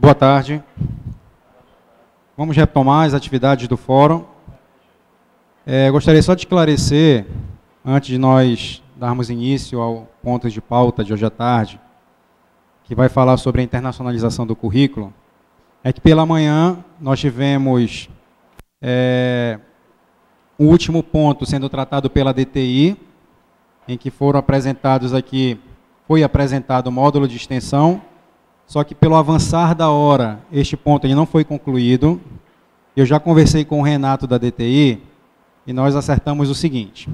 Boa tarde. Vamos retomar as atividades do fórum. Gostaria só de esclarecer, antes de nós darmos início ao ponto de pauta de hoje à tarde, que vai falar sobre a internacionalização do currículo, é que pela manhã nós tivemos o último ponto sendo tratado pela DTI, em que foram apresentados aqui, foi apresentado o módulo de extensão, só que pelo avançar da hora, este ponto ainda não foi concluído. Eu já conversei com o Renato da DTI e nós acertamos o seguinte,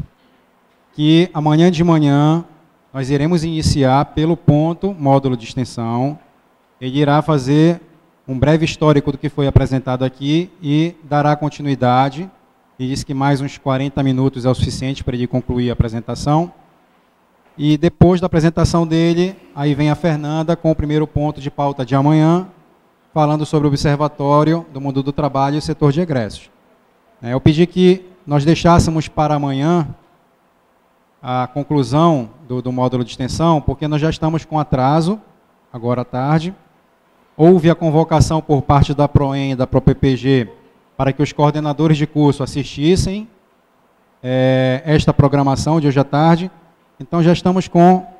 que amanhã de manhã nós iremos iniciar pelo ponto módulo de extensão. Ele irá fazer um breve histórico do que foi apresentado aqui e dará continuidade. E disse que mais uns 40 minutos é o suficiente para ele concluir a apresentação. E depois da apresentação dele, aí vem a Fernanda com o primeiro ponto de pauta de amanhã, falando sobre o Observatório do Mundo do Trabalho e o setor de egressos. Eu pedi que nós deixássemos para amanhã a conclusão do módulo de extensão, porque nós já estamos com atraso, agora à tarde. Houve a convocação por parte da PROEM e da ProPPG para que os coordenadores de curso assistissem esta programação de hoje à tarde. Então já estamos com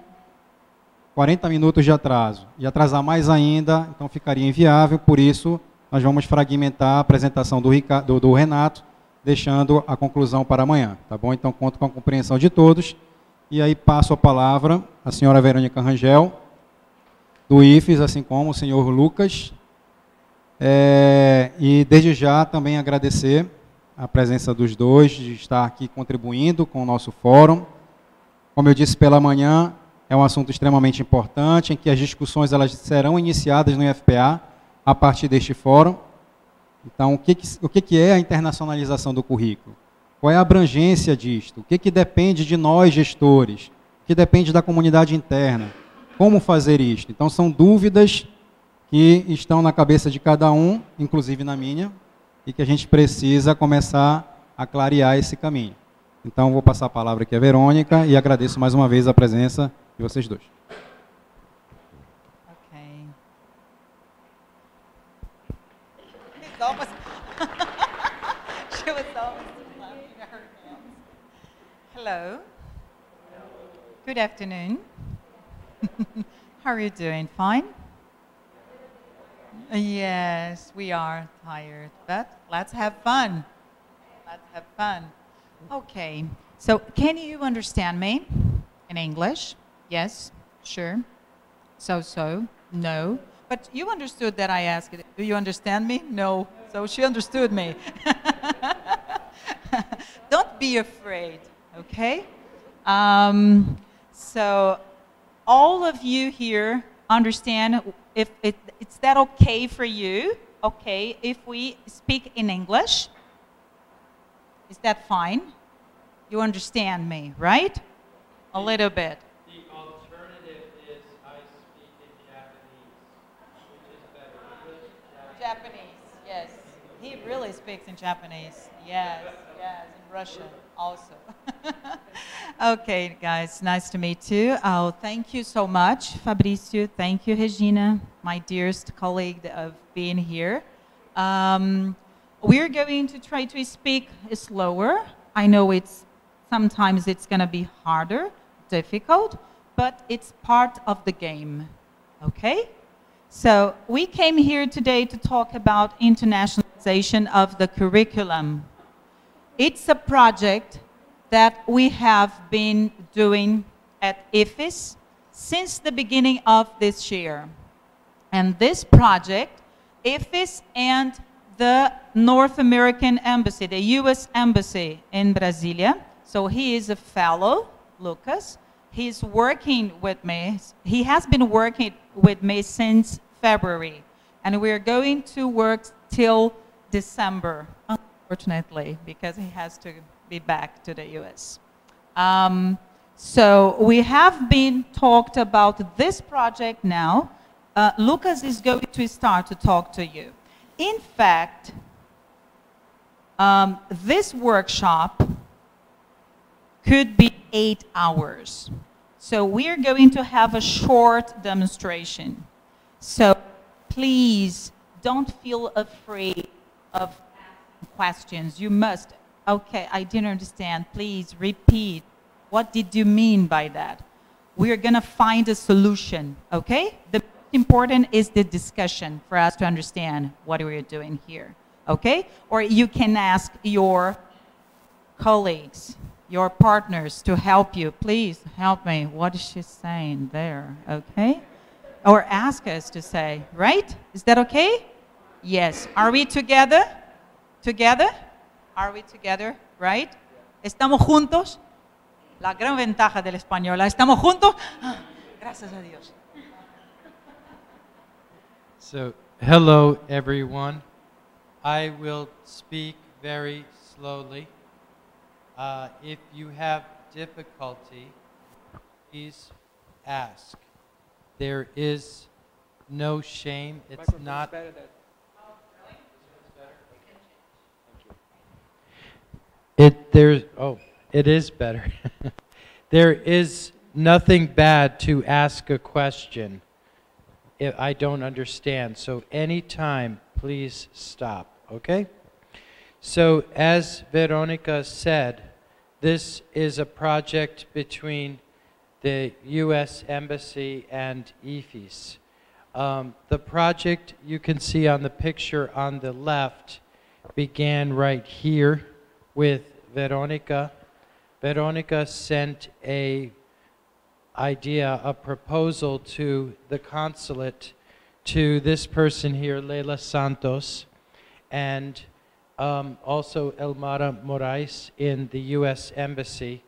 40 minutos de atraso. E atrasar mais ainda, então ficaria inviável, por isso nós vamos fragmentar a apresentação do Renato, deixando a conclusão para amanhã, tá bom? Então conto com a compreensão de todos. E aí passo a palavra à senhora Verônica Rangel, do IFES, assim como o senhor Lucas. E desde já também agradecer a presença dos dois, de estar aqui contribuindo com o nosso fórum. Como eu disse pela manhã, é um assunto extremamente importante, em que as discussões elas serão iniciadas no IFPA a partir deste fórum. Então, o que é a internacionalização do currículo? Qual é a abrangência disto? O que depende de nós, gestores? O que depende da comunidade interna? Como fazer isto? Então, são dúvidas que estão na cabeça de cada um, inclusive na minha, e que a gente precisa começar a clarear esse caminho. Então, vou passar a palavra aqui à Verônica e agradeço mais uma vez a presença de vocês dois. Okay. She's almost she was almost clapping her hands. Hello. Good afternoon. How are you doing? Fine? Yes, we are tired, but let's have fun. Let's have fun. Okay, so can you understand me in English? Yes, sure. So, no. But you understood that I asked it. Do you understand me? No. So she understood me. Don't be afraid, okay? So all of you here understand if it's that okay for you? Okay, if we speak in English? Is that fine? You understand me, right? A little bit. The alternative is I speak in Japanese, which is better. Japanese, yes. He really speaks in Japanese. Yes, yes, in Russian also. Okay, guys, nice to meet you. Oh, thank you so much, Fabrício. Thank you, Regina, my dearest colleague of being here. We're going to try to speak slower. I know sometimes it's going to be harder, difficult, but it's part of the game, okay? So we came here today to talk about internationalization of the curriculum. It's a project that we have been doing at IFES since the beginning of this year. And this project, IFES and the North American Embassy, the U.S. Embassy in Brasilia. So he is a fellow, Lucas. He's working with me. He has been working with me since February. And we're going to work till December, unfortunately, because he has to be back to the U.S. So we have been talked about this project now. Lucas is going to start to talk to you. In fact, this workshop could be 8 hours. So we're going to have a short demonstration. So please don't feel afraid of asking questions. You must. Okay, I didn't understand. Please repeat. What did you mean by that? We're going to find a solution, okay? The most important is the discussion for us to understand what we're doing here, okay? Or you can ask your colleagues, your partners to help you. Please help me. What is she saying there, okay? Or ask us to say, right? Is that okay? Yes. Are we together? Together? Are we together? Right? ¿Estamos juntos? La gran ventaja del español. ¿Estamos juntos? Gracias a Dios. So, hello everyone. I will speak very slowly. If you have difficulty, please ask. There is no shame. It's not. It is better. There is nothing bad to ask a question if I don't understand. So anytime, please stop, okay? So as Veronica said, this is a project between the U.S. Embassy and IFPA. The project you can see on the picture on the left began right here with Veronica. Veronica sent a proposal to the consulate, to this person here, Leila Santos, and also Elmara Moraes in the U.S. Embassy.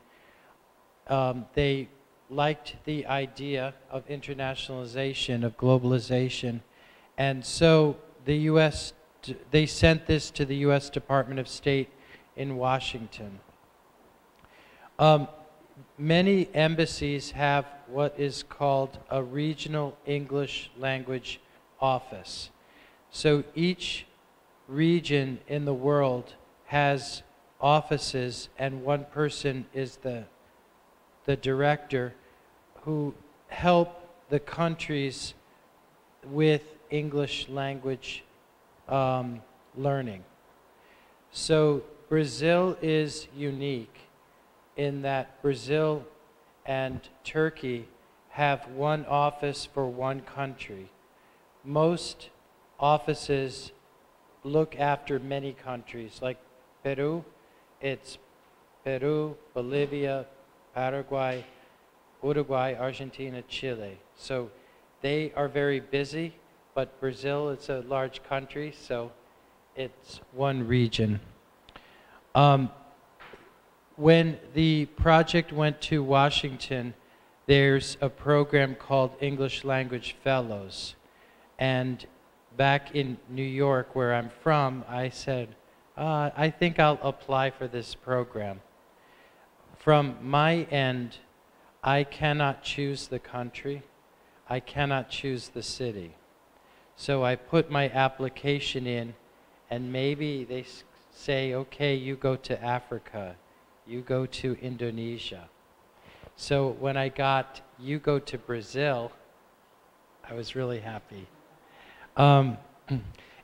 They liked the idea of internationalization, of globalization, and so they sent this to the U.S. Department of State in Washington. Many embassies have what is called a regional English language office. So each region in the world has offices, and one person is the director who help the countries with English language learning. So Brazil is unique in that Brazil and Turkey have one office for one country. Most offices look after many countries, like Peru, it's Peru, Bolivia, Paraguay, Uruguay, Argentina, Chile. So they are very busy, but Brazil, it's a large country, so it's one region. When the project went to Washington, there's a program called English Language Fellows. And back in New York, where I'm from, I said, I think I'll apply for this program. From my end, I cannot choose the country. I cannot choose the city. So I put my application in, and maybe they say, okay, you go to Africa, you go to Indonesia. So when I got, you go to Brazil, I was really happy. And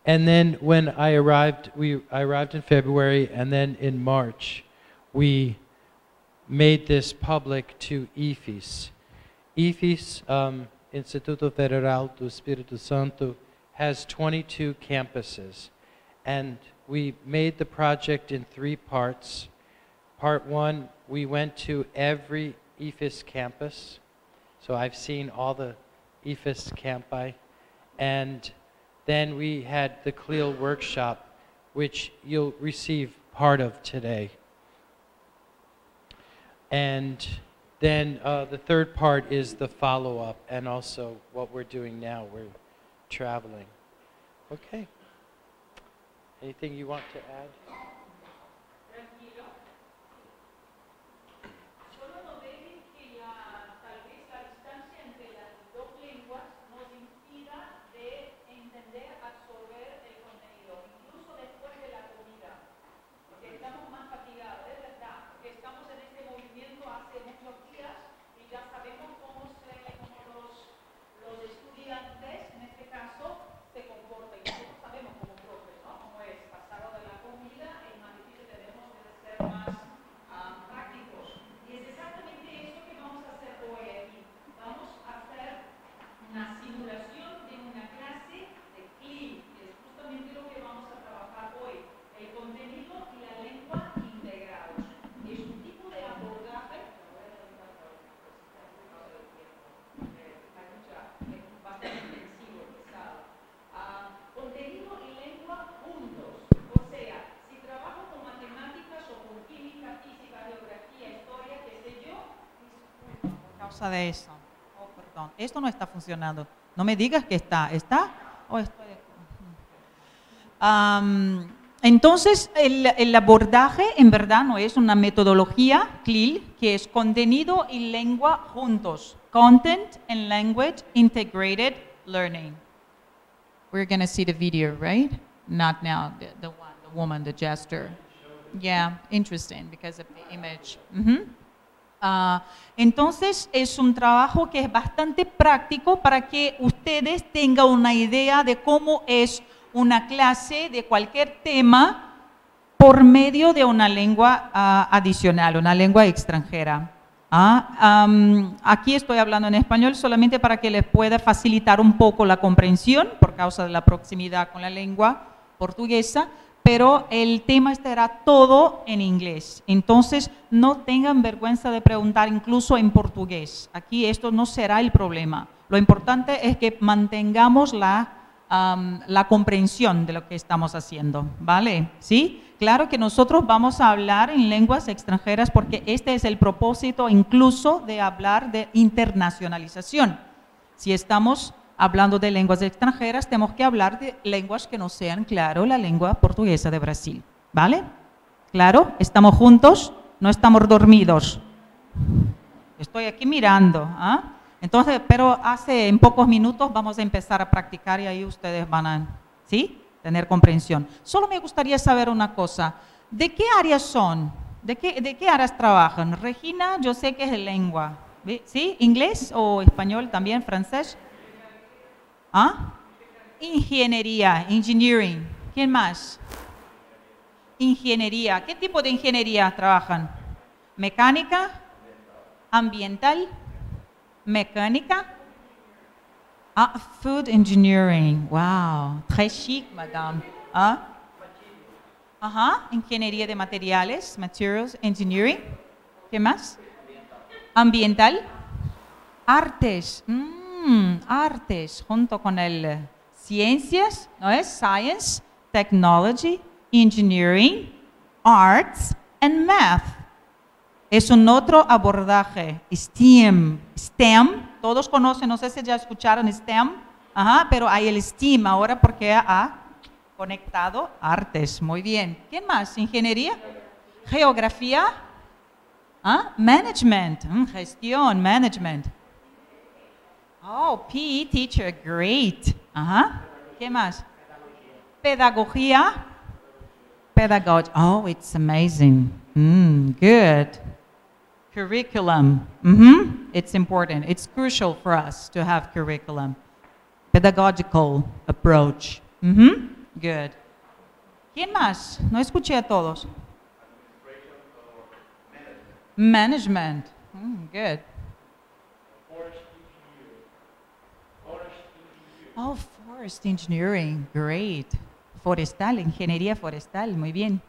then when I arrived, I arrived in February, and then in March, we made this public to IFPA. IFPA, Instituto Federal do Espírito Santo, has 22 campuses. And we made the project in 3 parts. Part 1, we went to every IFPA campus. So I've seen all the IFPA campi. And then we had the CLEAL workshop, which you'll receive part of today. And then the third part is the follow-up, and also what we're doing now. We're traveling. Okay. Anything you want to add? Los estudiantes, en este caso, se causa de eso. Oh, perdón, esto no está funcionando. No me digas que está. ¿Está? Oh, estoy... Entonces, el abordaje en verdad no es una metodología CLIL, que es contenido y lengua juntos. Content and Language Integrated Learning. We're going to see the video, right? Not now, the woman, the gesture. Yeah, interesting because of the image. Entonces, es un trabajo que es bastante práctico para que ustedes tengan una idea de cómo es una clase de cualquier tema por medio de una lengua adicional, una lengua extranjera. Aquí estoy hablando en español solamente para que les pueda facilitar un poco la comprensión por causa de la proximidad con la lengua portuguesa, pero el tema estará todo en inglés. Entonces, no tengan vergüenza de preguntar incluso en portugués. Aquí esto no será el problema. Lo importante es que mantengamos la comprensión de lo que estamos haciendo, ¿vale? ¿Sí? Claro que nosotros vamos a hablar en lenguas extranjeras porque este es el propósito incluso de hablar de internacionalización. Si estamos hablando de lenguas extranjeras, tenemos que hablar de lenguas que no sean, claro, la lengua portuguesa de Brasil, ¿vale? ¿Claro? ¿Estamos juntos? ¿No estamos dormidos? Estoy aquí mirando, Entonces, pero en pocos minutos vamos a empezar a practicar y ahí ustedes van a, ¿sí?, tener comprensión. Solo me gustaría saber una cosa. ¿De qué áreas son? ¿De qué áreas trabajan? Regina, yo sé que es de lengua. ¿Sí? ¿Inglés o español también? ¿Francés? Ingeniería, engineering. ¿Quién más? Ingeniería. ¿Qué tipo de ingeniería trabajan? ¿Mecánica? ¿Ambiental? ¿Mecánica? Food engineering. Wow. Très chic, madame. Ingeniería de materiales, materials engineering. ¿Qué más? Ambiental. Artes. Artes, junto con el ciencias, ¿no es? Science, technology, engineering, arts and math. Es un otro abordaje. STEM. Todos conocen, no sé si ya escucharon STEM, pero hay el STEAM ahora porque ha conectado artes. Muy bien. ¿Quién más? ¿Ingeniería? ¿Geografía? Management. Gestión, management. Oh, PE teacher, great. ¿Qué más? Pedagogía. Pedagogy. Oh, it's amazing. Good. Curriculum. It's important. It's crucial for us to have curriculum. Pedagogical approach. Good. ¿Quién más? No escuché a todos. Management. Good. Oh, forest engineering. Great. Forestal, ingeniería forestal. Muy bien.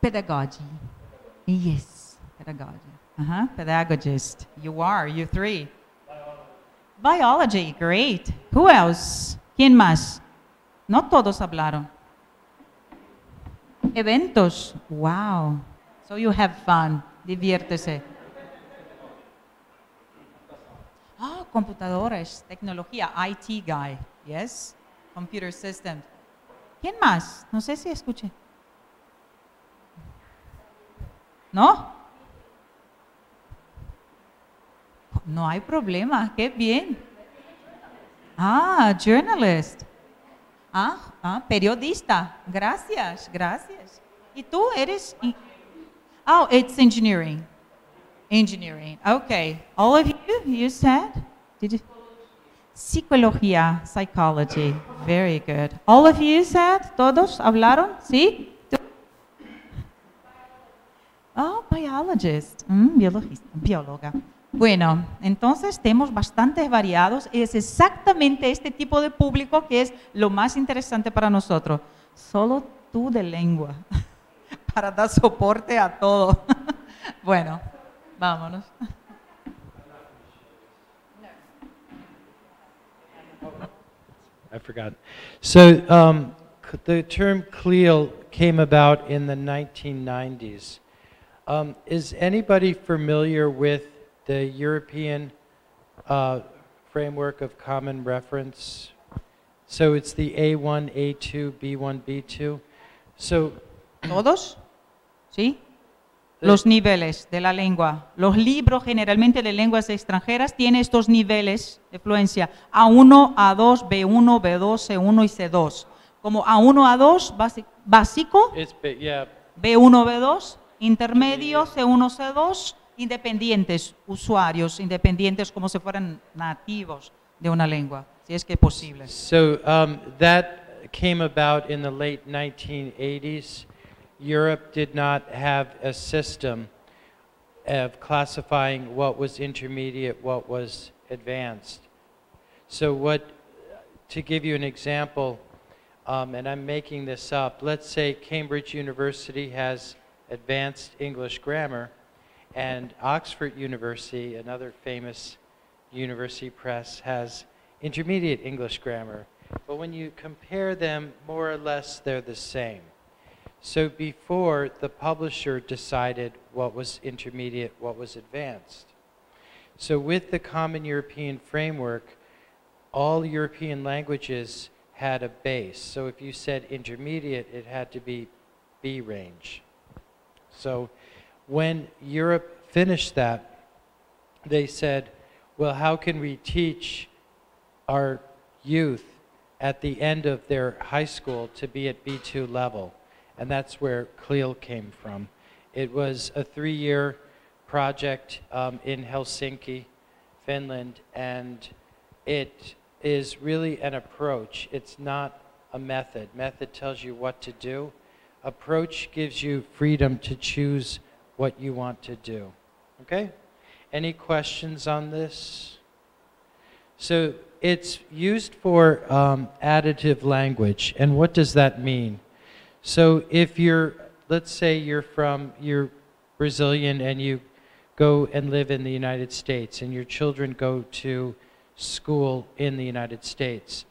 Pedagogy. Yes, pedagogy. Pedagogist. You three. Biology, great. Who else? ¿Quién más? No todos hablaron. Eventos. Wow. So you have fun. Diviértese. Computadores, tecnología, IT guy. Yes. Computer system. ¿Quién más? No sé si escuché. ¿No? No hay problema, qué bien. Journalist. Periodista. Gracias. ¿Y tú eres? It's engineering. Engineering. Okay. All of you said? Did you? Psicología, psychology. Very good. All of you said? ¿Todos hablaron? ¿Sí? Biologist. Bióloga. Bueno, entonces tenemos bastantes variados. Es exactamente este tipo de público que es lo más interesante para nosotros. Solo tú de lengua. Para dar soporte a todo. Bueno, vámonos. I forgot. So the term CLIL came about in the 1990s. Is anybody familiar with the European framework of common reference? So it's the A1, A2, B1, B2. So ¿Todos? ¿Sí? Los niveles de la lengua. Los libros generalmente de lenguas extranjeras tienen estos niveles de fluencia. A1, A2, B1, B2, C1 y C2. Como A1, A2, básico, yeah. B1, B2, intermedio, C1, C2, independientes, usuarios, independientes como si fueran nativos de una lengua, si es que es posible. So that came about in the late 1980s. Europe did not have a system of classifying what was intermediate, what was advanced. So to give you an example, and I'm making this up, let's say Cambridge University has advanced English grammar, and Oxford University, another famous university press, has intermediate English grammar. But when you compare them, more or less they're the same. So before, the publisher decided what was intermediate, what was advanced. So with the Common European Framework, all European languages had a base. So if you said intermediate, it had to be B range. So when Europe finished that, they said, well, how can we teach our youth at the end of their high school to be at B2 level? And that's where CLIL came from. It was a 3-year project in Helsinki, Finland, and it is really an approach. It's not a method. Method tells you what to do. Approach gives you freedom to choose what you want to do. Okay? Any questions on this? So it's used for additive language. And what does that mean? So if let's say you're Brazilian and you go and live in the United States and your children go to school in the United States,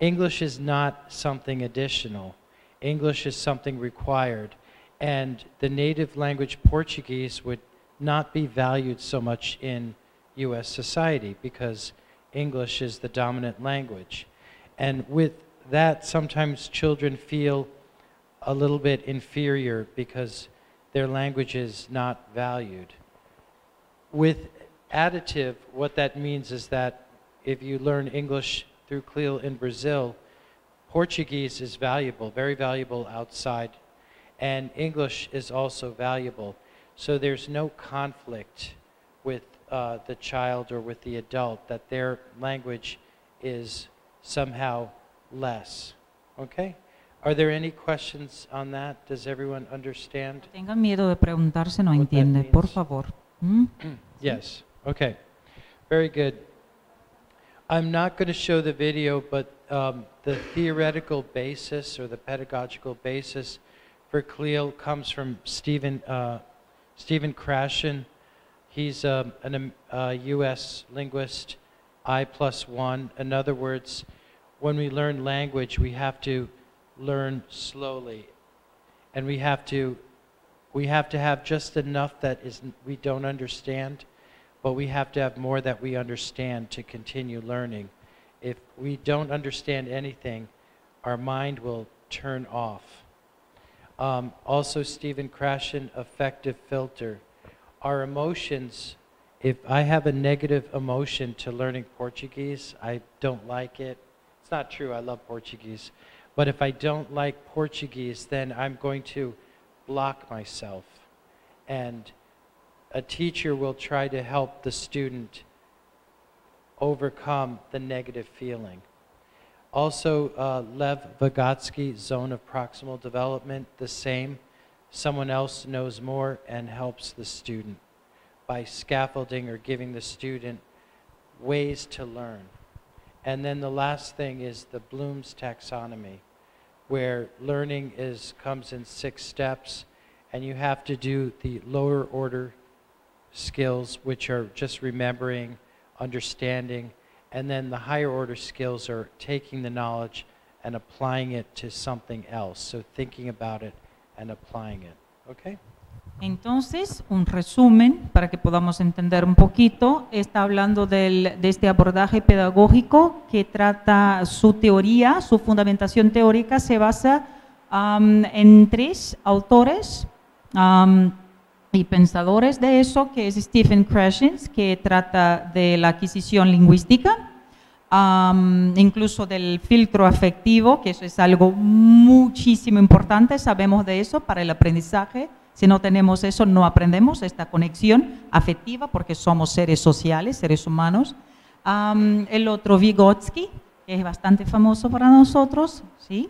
English is not something additional. English is something required. And the native language Portuguese would not be valued so much in US society because English is the dominant language. And with that, sometimes children feel a little bit inferior because their language is not valued. With additive, what that means is that if you learn English through CLIL in Brazil, Portuguese is valuable, very valuable outside, and English is also valuable. So there's no conflict with the child or with the adult that their language is somehow less. Okay? Are there any questions on that? Does everyone understand? Tengan miedo de preguntarse, no entiende, por favor. Yes, okay. Very good. I'm not going to show the video, but the theoretical basis or the pedagogical basis for CLIL comes from Stephen Krashen. He's a US linguist, I+1. In other words, when we learn language, we have to learn slowly, and we have to have just enough that we don't understand, but we have to have more that we understand to continue learning. If we don't understand anything, our mind will turn off. Also, Stephen Krashen, affective filter. Our emotions, if I have a negative emotion to learning Portuguese, I don't like it. It's not true, I love Portuguese. But if I don't like Portuguese, then I'm going to block myself. And a teacher will try to help the student overcome the negative feeling. Also, Lev Vygotsky, zone of proximal development, the same. Someone else knows more and helps the student by scaffolding or giving the student ways to learn. And then the last thing is the Bloom's taxonomy, where learning comes in 6 steps, and you have to do the lower order skills, which are just remembering, understanding, and then the higher order skills are taking the knowledge and applying it to something else. So thinking about it and applying it. Okay? Entonces, un resumen para que podamos entender un poquito. Está hablando de este abordaje pedagógico que trata su teoría, su fundamentación teórica se basa en 3 autores y pensadores de eso, que es Stephen Krashen, que trata de la adquisición lingüística, incluso del filtro afectivo, que eso es algo muchísimo importante, sabemos de eso para el aprendizaje. Si no tenemos eso, no aprendemos esta conexión afectiva porque somos seres sociales, seres humanos. El otro, Vygotsky, que es bastante famoso para nosotros, ¿sí?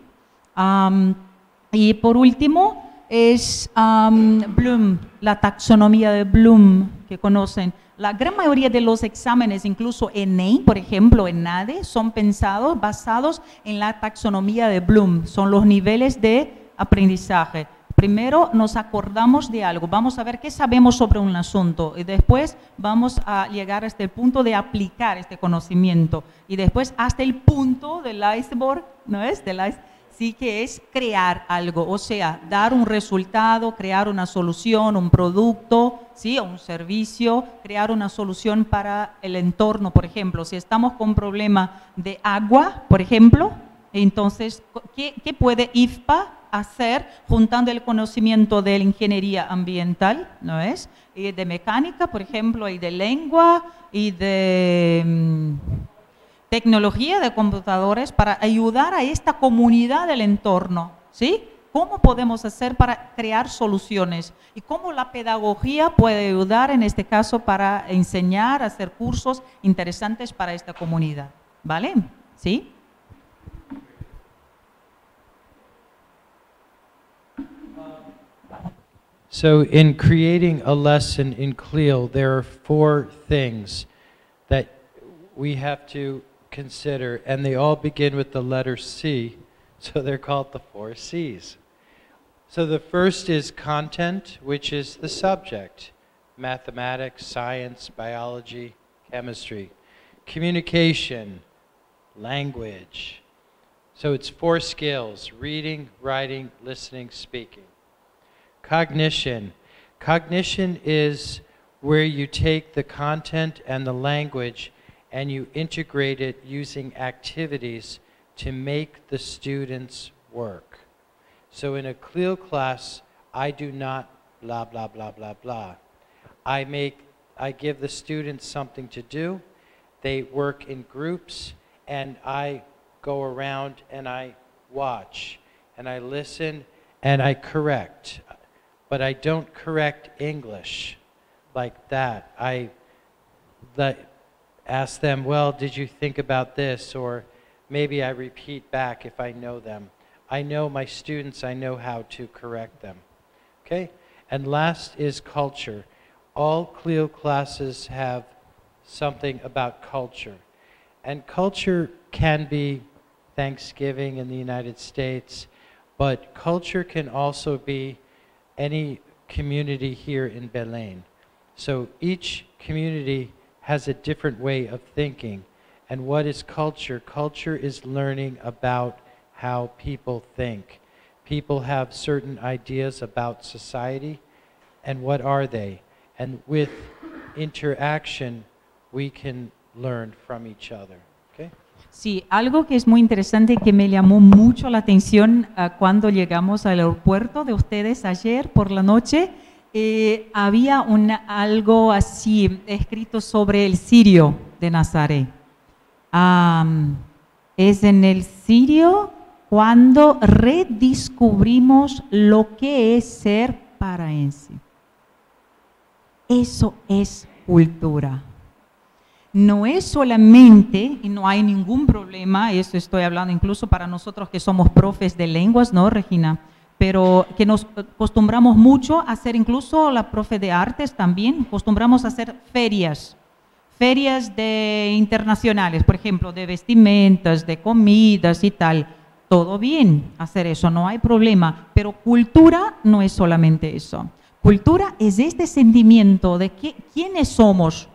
Y por último es Bloom, la taxonomía de Bloom, que conocen. La gran mayoría de los exámenes, incluso ENEI, por ejemplo, ENADE, son pensados, basados en la taxonomía de Bloom. Son los niveles de aprendizaje. Primero nos acordamos de algo, vamos a ver qué sabemos sobre un asunto y después vamos a llegar hasta el punto de aplicar este conocimiento y después hasta el punto del iceberg, ¿no es? Sí, que es crear algo, o sea, dar un resultado, crear una solución, un producto, ¿sí? O un servicio, crear una solución para el entorno, por ejemplo. Si estamos con un problema de agua, por ejemplo, entonces, ¿qué puede IFPA hacer juntando el conocimiento de la ingeniería ambiental, ¿no es? Y de mecánica, por ejemplo, y de lengua, y de tecnología de computadores para ayudar a esta comunidad del entorno, ¿sí? ¿Cómo podemos hacer para crear soluciones? Y cómo la pedagogía puede ayudar en este caso para enseñar, hacer cursos interesantes para esta comunidad, ¿vale? ¿Sí? So in creating a lesson in CLEAL, there are 4 things that we have to consider, and they all begin with the letter C, so they're called the 4 C's. So the first is content, which is the subject, mathematics, science, biology, chemistry. Communication, language. So it's 4 skills: reading, writing, listening, speaking. Cognition. Cognition is where you take the content and the language and you integrate it using activities to make the students work. So in a CLEAL class, I do not blah, blah, blah, blah, blah. I give the students something to do. They work in groups and I go around and I watch and I listen and I correct. But I don't correct English like that. I ask them, well, did you think about this? Or maybe I repeat back if I know them. I know my students, I know how to correct them. Okay? And last is culture. All CLEAL classes have something about culture. And culture can be Thanksgiving in the United States, but culture can also be any community here in Belém. So each community has a different way of thinking. And what is culture? Culture is learning about how people think. People have certain ideas about society, and what are they? And with interaction, we can learn from each other. Okay? Sí, algo que es muy interesante que me llamó mucho la atención cuando llegamos al aeropuerto de ustedes ayer por la noche, había algo así escrito sobre el cirio de Nazaret. Es en el cirio cuando redescubrimos lo que es ser paraense. Eso es cultura. No es solamente, y no hay ningún problema, eso estoy hablando incluso para nosotros que somos profes de lenguas, ¿no, Regina? Pero que nos acostumbramos mucho a hacer, incluso la profe de artes también, acostumbramos a hacer ferias internacionales, por ejemplo, de vestimentas, de comidas y tal. Todo bien hacer eso, no hay problema, pero cultura no es solamente eso. Cultura es este sentimiento de quiénes somos,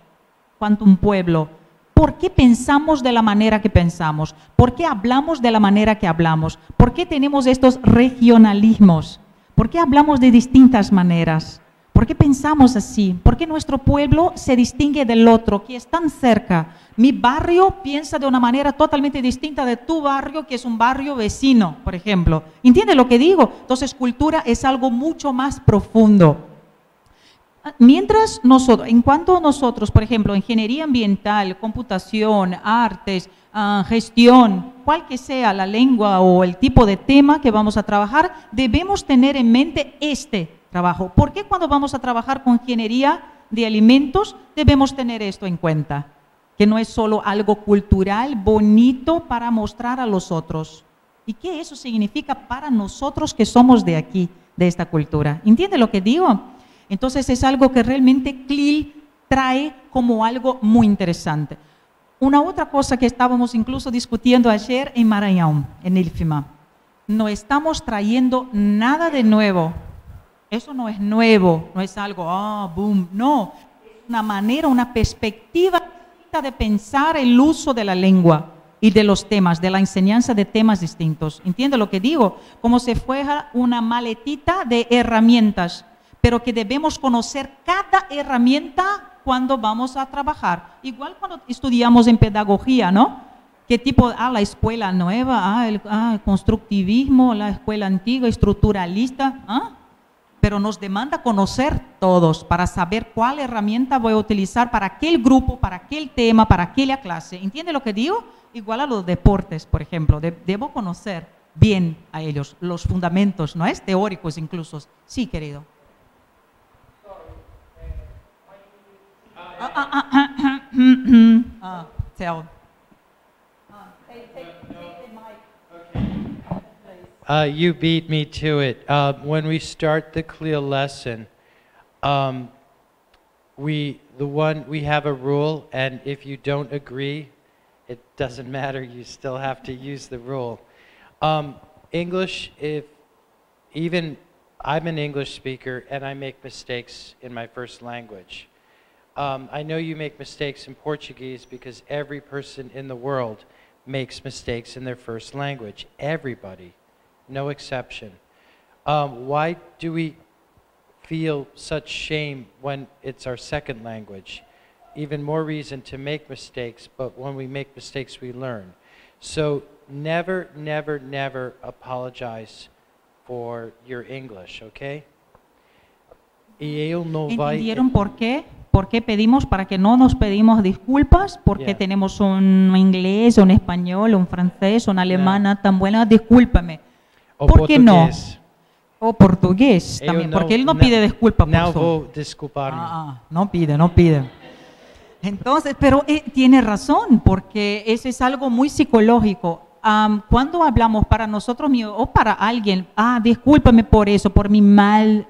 cuanto un pueblo, por qué pensamos de la manera que pensamos, por qué hablamos de la manera que hablamos, por qué tenemos estos regionalismos, por qué hablamos de distintas maneras, ¿Por qué pensamos así? ¿Por qué nuestro pueblo se distingue del otro, que es tan cerca? Mi barrio piensa de una manera totalmente distinta de tu barrio, que es un barrio vecino, por ejemplo. ¿Entiendes lo que digo? Entonces, cultura es algo mucho más profundo. Mientras nosotros, en cuanto a nosotros, por ejemplo, ingeniería ambiental, computación, artes, gestión, cual que sea la lengua o el tipo de tema que vamos a trabajar, debemos tener en mente este trabajo. ¿Por qué cuando vamos a trabajar con ingeniería de alimentos debemos tener esto en cuenta? Que no es solo algo cultural, bonito para mostrar a los otros. ¿Y qué eso significa para nosotros que somos de aquí, de esta cultura? ¿Entiende lo que digo? Entonces es algo que realmente CLIL trae como algo muy interesante. Una otra cosa que estábamos incluso discutiendo ayer en Maranhão, en IFPA, no estamos trayendo nada de nuevo. Eso no es nuevo, no es algo, boom, no. Es una manera, una perspectiva de pensar el uso de la lengua y de los temas, de la enseñanza de temas distintos. ¿Entiende lo que digo? Como si fuera una maletita de herramientas, pero que debemos conocer cada herramienta cuando vamos a trabajar. Igual cuando estudiamos en pedagogía, ¿no? ¿Qué tipo? La escuela nueva, el constructivismo, la escuela antigua, estructuralista, pero nos demanda conocer todos para saber cuál herramienta voy a utilizar para aquel grupo, para aquel tema, para aquella clase. ¿Entiende lo que digo? Igual a los deportes, por ejemplo, debo conocer bien a ellos, los fundamentos, ¿no es? Teóricos incluso. Sí, querido. Tell. You beat me to it. When we start the CLIL lesson, we have a rule, and if you don't agree, it doesn't matter. You still have to use the rule. English, I'm an English speaker, and I make mistakes in my first language. I know you make mistakes in Portuguese because every person in the world makes mistakes in their first language. Everybody, no exception. Why do we feel such shame when it's our second language? Even more reason to make mistakes, but when we make mistakes, we learn. So never, never, never apologize for your English, okay? ¿Entendieron por qué? ¿Por qué pedimos? Para que no nos pedimos disculpas porque tenemos un inglés, un español, un francés, una alemana tan buena, discúlpame. ¿Por qué no? O portugués también, porque él no pide disculpas por eso. No pide. Entonces, pero tiene razón, porque eso es algo muy psicológico. Cuando hablamos para nosotros o para alguien, discúlpame por eso, por mi mal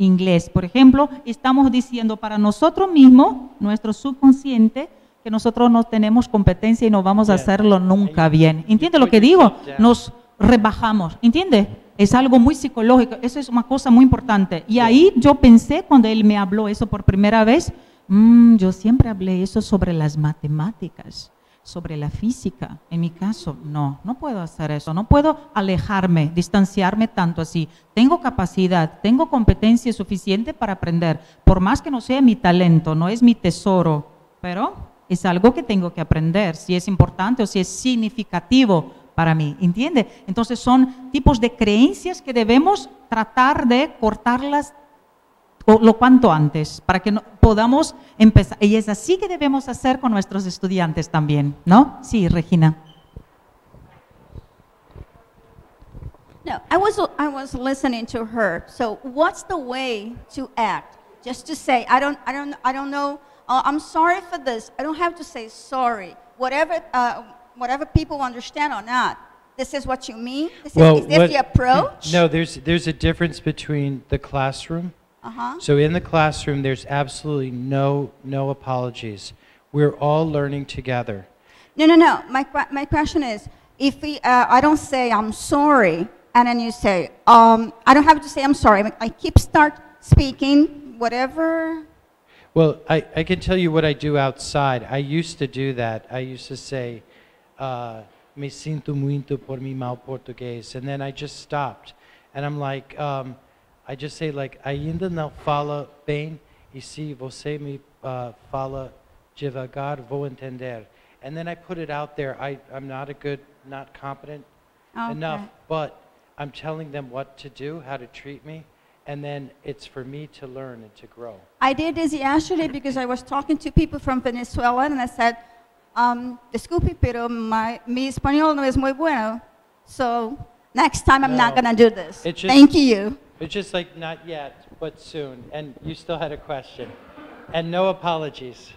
inglés, por ejemplo, estamos diciendo para nosotros mismos, nuestro subconsciente, que nosotros no tenemos competencia y no vamos a hacerlo nunca bien. ¿Entiende lo que digo? Nos rebajamos, ¿entiende? Es algo muy psicológico, eso es una cosa muy importante. Y ahí yo pensé, cuando él me habló eso por primera vez, yo siempre hablé eso sobre las matemáticas, sobre la física. En mi caso, no puedo hacer eso, no puedo alejarme, distanciarme tanto así. Tengo capacidad, tengo competencia suficiente para aprender, por más que no sea mi talento, no es mi tesoro, pero es algo que tengo que aprender, si es importante o si es significativo para mí, ¿entiende? Entonces son tipos de creencias que debemos tratar de cortarlas lo cuanto antes, para que podamos empezar. Y es así que debemos hacer con nuestros estudiantes también, ¿no? Sí, Regina. No, I was listening to her. So, what's the way to act? Just to say, I don't know. I'm sorry for this. I don't have to say sorry. Whatever people understand or not. This is what you mean. Is this the approach? No, there's a difference between the classroom. So in the classroom, there's absolutely no apologies. We're all learning together. No. My question is, if I don't say I'm sorry, and then you say, I don't have to say I'm sorry. I start speaking, whatever. Well, I can tell you what I do outside. I used to do that. I used to say, me siento muito por mi mal portugués. And then I just stopped. And I'm like, I just say like, ainda não fala bem, e se você me fala devagar, vou entender. And then I put it out there. I'm not competent enough, but I'm telling them what to do, how to treat me, and then it's for me to learn and to grow. I did this yesterday because I was talking to people from Venezuela and I said, disculpe, pero mi español no es muy bueno, so next time I'm not going to do this. Thank you. It's just like, not yet, but soon. And you still had a question. And no apologies.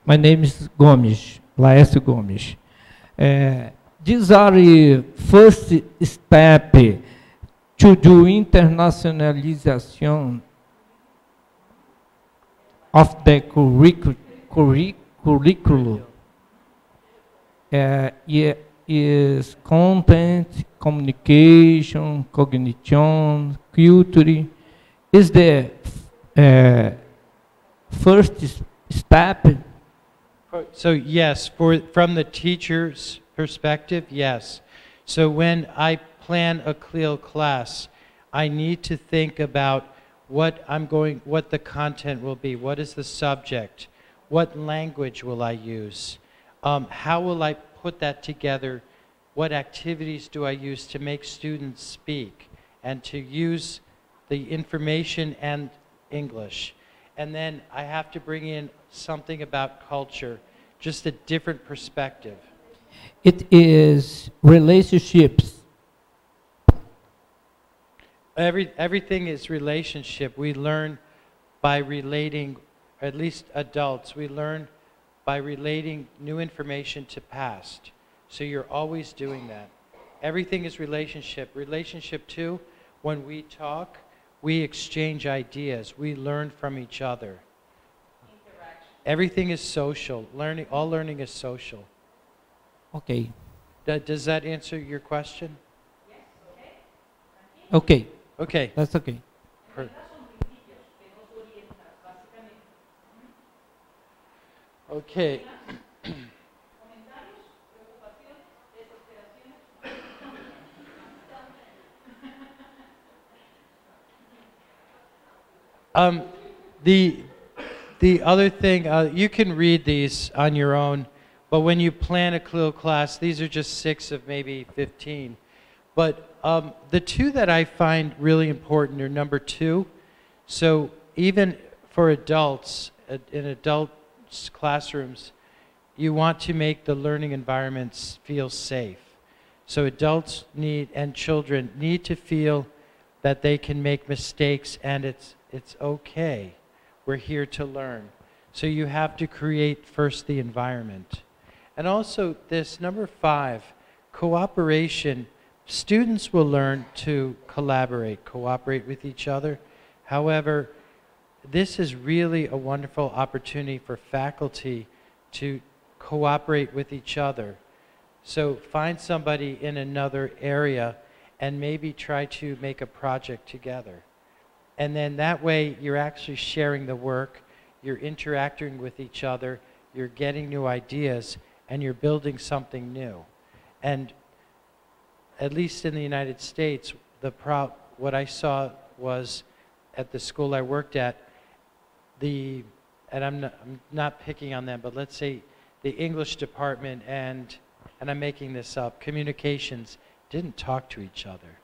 My name is Gomes, Laércio Gomes. These are the first step to do internationalization of the curriculum. Is content, communication, cognition, culture. Is the first step? So yes, from the teacher's perspective, yes. So when I plan a CLIL class, I need to think about what the content will be, what is the subject, what language will I use, how will I put that together, what activities do I use to make students speak and to use the information and English. And then I have to bring in something about culture, just a different perspective. It is relationships. Everything is relationship. We learn by relating, at least adults, we learn by relating new information to past. So you're always doing that. Everything is relationship. Relationship too, when we talk, we exchange ideas. We learn from each other. Everything is social. All learning is social. Okay. Does that answer your question? Yes. Okay. Okay. That's okay. Okay. The other thing, you can read these on your own, but when you plan a CLIL class, these are just 6 of maybe 15. But the 2 that I find really important are number 2. So even for adults, in adults' classrooms, you want to make the learning environments feel safe. So adults and children need to feel that they can make mistakes and it's okay. We're here to learn. So you have to create first the environment. And also this number 5, cooperation. Students will learn to cooperate with each other. However, this is really a wonderful opportunity for faculty to cooperate with each other. So find somebody in another area and maybe try to make a project together. And then that way you're actually sharing the work, you're interacting with each other, you're getting new ideas, and you're building something new. And at least in the United States, what I saw was at the school I worked at, and I'm not picking on them, but let's say the English department and I'm making this up, communications didn't talk to each other.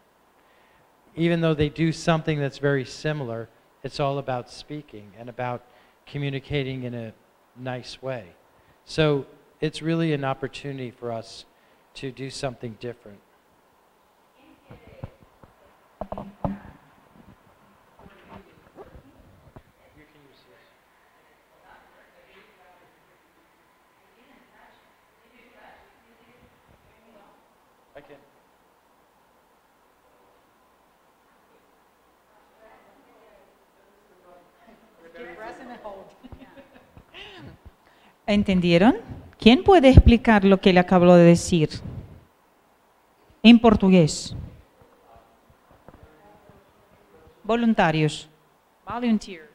Even though they do something that's very similar, it's all about speaking and about communicating in a nice way. So it's really an opportunity for us to do something different. ¿Entendieron? ¿Quién puede explicar lo que le acabo de decir? En portugués. Voluntarios. Volunteers.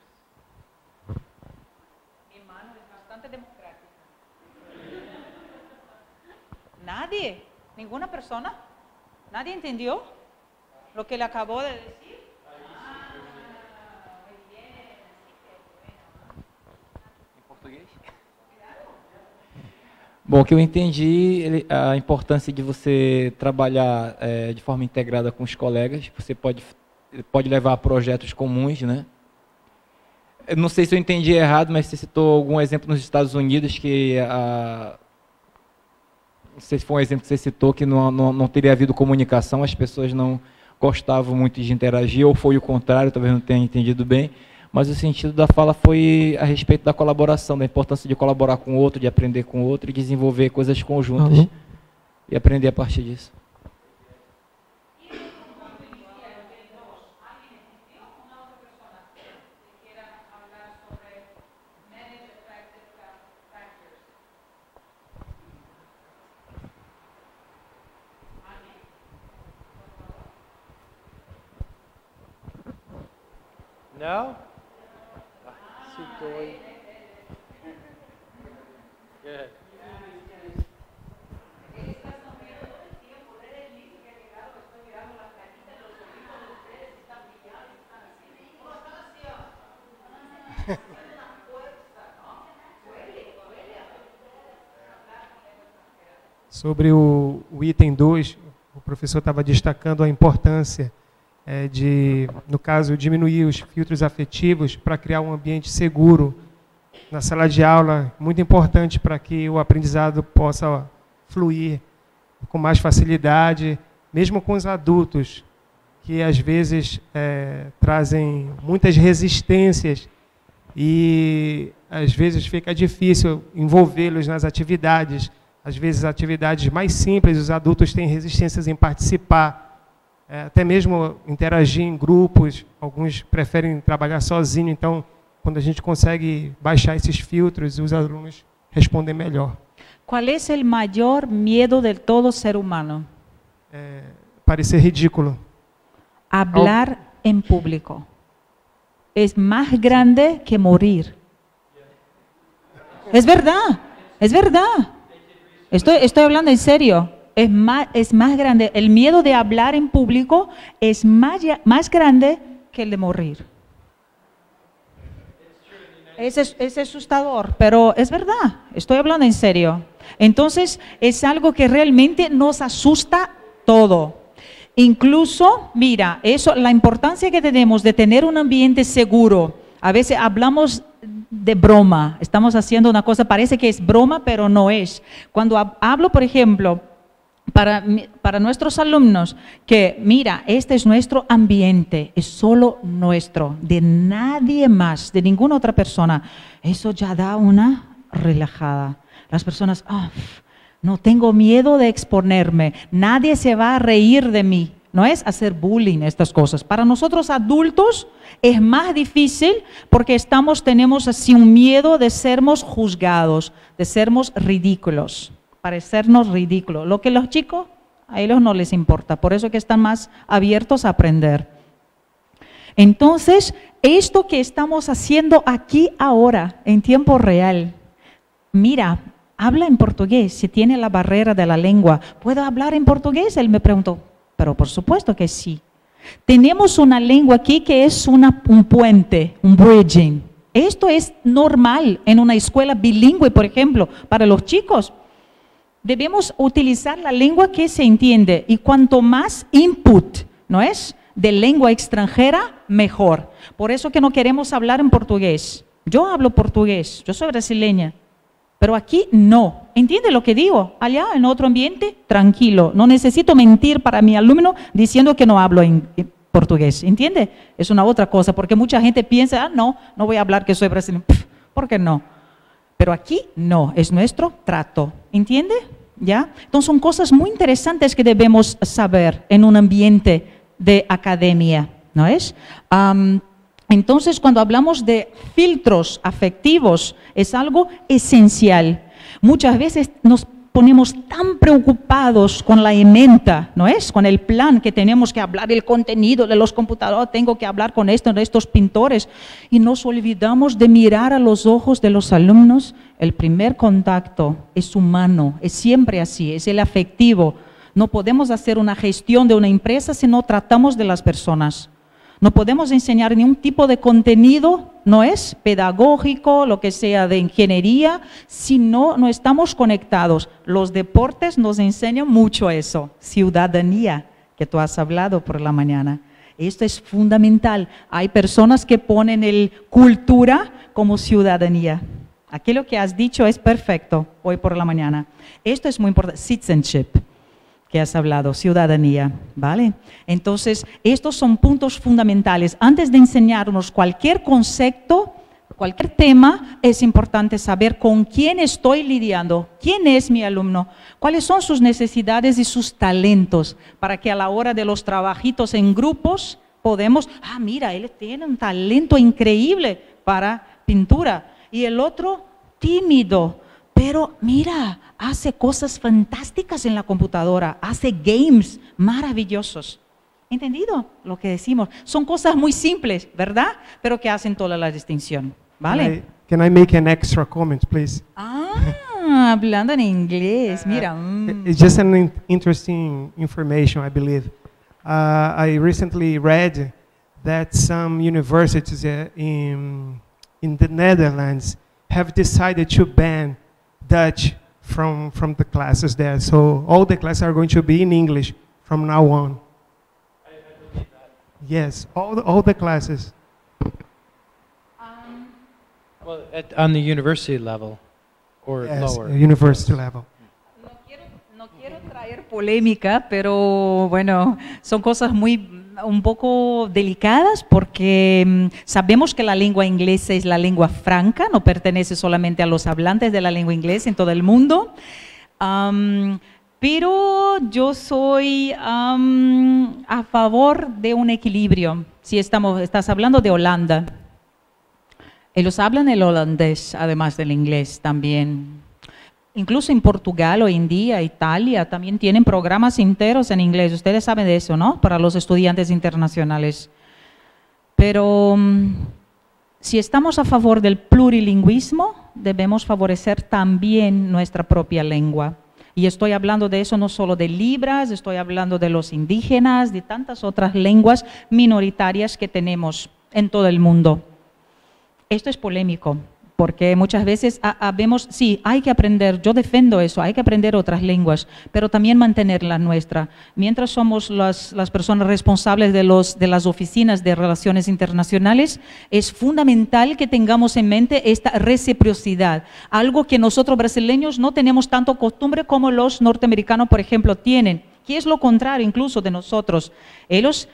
Mi mano es bastante democrática. Nadie, ninguna persona, nadie entendió lo que le acabó de decir. Em português? Bom, o que eu entendi, a importância de você trabalhar de forma integrada com os colegas, você pode levar a projetos comuns, né? Eu não sei se eu entendi errado, mas você citou algum exemplo nos Estados Unidos que não sei se foi um exemplo que você citou, que não teria havido comunicação, as pessoas não gostavam muito de interagir, ou foi o contrário, talvez não tenha entendido bem, mas o sentido da fala foi a respeito da colaboração, da importância de colaborar com o outro, de aprender com o outro e desenvolver coisas conjuntas e aprender a partir disso. No? Citou. Good. Sobre o item 2, o professor estava destacando a importância de, no caso, diminuir os filtros afetivos para criar um ambiente seguro na sala de aula, muito importante para que o aprendizado possa fluir com mais facilidade, mesmo com os adultos, que às vezes trazem muitas resistências e às vezes fica difícil envolvê-los nas atividades. Às vezes, atividades mais simples, os adultos têm resistências em participar, até mesmo interagir em grupos, alguns preferem trabalhar sozinho, então, quando a gente consegue baixar esses filtros, os alunos respondem melhor. ¿Cuál es el mayor miedo de todo ser humano? Parecer ridículo. Hablar en público. Es más grande que morir. Es verdad, es verdad. Estoy hablando en serio. Es más grande. El miedo de hablar en público es más grande que el de morir. Es asustador, pero es verdad. Estoy hablando en serio. Entonces, es algo que realmente nos asusta todo. Incluso, mira, la importancia que tenemos de tener un ambiente seguro. A veces hablamos de broma, estamos haciendo una cosa, parece que es broma, pero no es. Cuando hablo, por ejemplo, para nuestros alumnos, que mira, este es nuestro ambiente, es solo nuestro, de nadie más, de ninguna otra persona, eso ya da una relajada. Las personas, no tengo miedo de exponerme, nadie se va a reír de mí. No es hacer bullying, estas cosas. Para nosotros adultos es más difícil porque tenemos así un miedo de sermos juzgados, de sermos ridículos, parecernos ridículos. Lo que los chicos, a ellos no les importa, por eso que están más abiertos a aprender. Entonces, esto que estamos haciendo aquí ahora, en tiempo real, mira, habla en portugués, si tiene la barrera de la lengua. ¿Puedo hablar en portugués? Él me preguntó. Pero por supuesto que sí. Tenemos una lengua aquí que es un puente, un bridging. Esto es normal en una escuela bilingüe, por ejemplo, para los chicos. Debemos utilizar la lengua que se entiende y cuanto más input, ¿no es?, de lengua extranjera, mejor. Por eso que no queremos hablar en portugués. Yo hablo portugués, yo soy brasileña. Pero aquí no. ¿Entiende lo que digo? Allá, en otro ambiente, tranquilo. No necesito mentir para mi alumno diciendo que no hablo en portugués. ¿Entiende? Es una otra cosa, porque mucha gente piensa, no voy a hablar que soy brasileño. ¿Por qué no? Pero aquí no, es nuestro trato. ¿Entiende? ¿Ya? Entonces son cosas muy interesantes que debemos saber en un ambiente de academia, ¿no es? Entonces, cuando hablamos de filtros afectivos, es algo esencial. Muchas veces nos ponemos tan preocupados con la ementa, ¿no es? Con el plan que tenemos que hablar, el contenido de los computadores, tengo que hablar con estos pintores, y nos olvidamos de mirar a los ojos de los alumnos. El primer contacto es humano, es siempre así, es el afectivo. No podemos hacer una gestión de una empresa si no tratamos de las personas. No podemos enseñar ningún tipo de contenido, no es pedagógico, lo que sea de ingeniería, si no estamos conectados. Los deportes nos enseñan mucho eso, ciudadanía, que tú has hablado por la mañana. Esto es fundamental. Hay personas que ponen el cultura como ciudadanía. Aquello que has dicho es perfecto hoy por la mañana. Esto es muy importante, citizenship, que has hablado, ciudadanía, ¿vale? Entonces, estos son puntos fundamentales. Antes de enseñarnos cualquier concepto, cualquier tema, es importante saber con quién estoy lidiando, quién es mi alumno, cuáles son sus necesidades y sus talentos, para que a la hora de los trabajitos en grupos podemos, mira, él tiene un talento increíble para pintura, y el otro tímido, pero mira, hace cosas fantásticas en la computadora, hace games maravillosos. ¿Entendido lo que decimos? Son cosas muy simples, ¿verdad? Pero que hacen toda la distinción, ¿vale? Can I make an extra comment, please? Hablando en inglés, mira. It's just an interesting information, I believe. I recently read that some universities in the Netherlands have decided to ban Dutch from the classes there. So all the classes are going to be in English from now on. I believe that. Yes, all the classes. Well, on the university level or Yes, lower. university level. No quiero traer polémica, pero bueno, son cosas un poco delicadas porque sabemos que la lengua inglesa es la lengua franca, no pertenece solamente a los hablantes de la lengua inglesa en todo el mundo, pero yo soy a favor de un equilibrio. Si estás hablando de Holanda, ellos hablan el holandés además del inglés también. Incluso en Portugal hoy en día, Italia, también tienen programas enteros en inglés. Ustedes saben de eso, ¿no? Para los estudiantes internacionales. Pero si estamos a favor del plurilingüismo, debemos favorecer también nuestra propia lengua. Y estoy hablando de eso no solo de Libras, estoy hablando de los indígenas, de tantas otras lenguas minoritarias que tenemos en todo el mundo. Esto es polémico. Porque muchas veces vemos, sí, hay que aprender, yo defiendo eso, hay que aprender otras lenguas, pero también mantener la nuestra. Mientras somos las personas responsables de las oficinas de relaciones internacionales, es fundamental que tengamos en mente esta reciprocidad, algo que nosotros brasileños no tenemos tanto costumbre como los norteamericanos, por ejemplo, tienen. Que es lo contrario incluso de nosotros. Ellos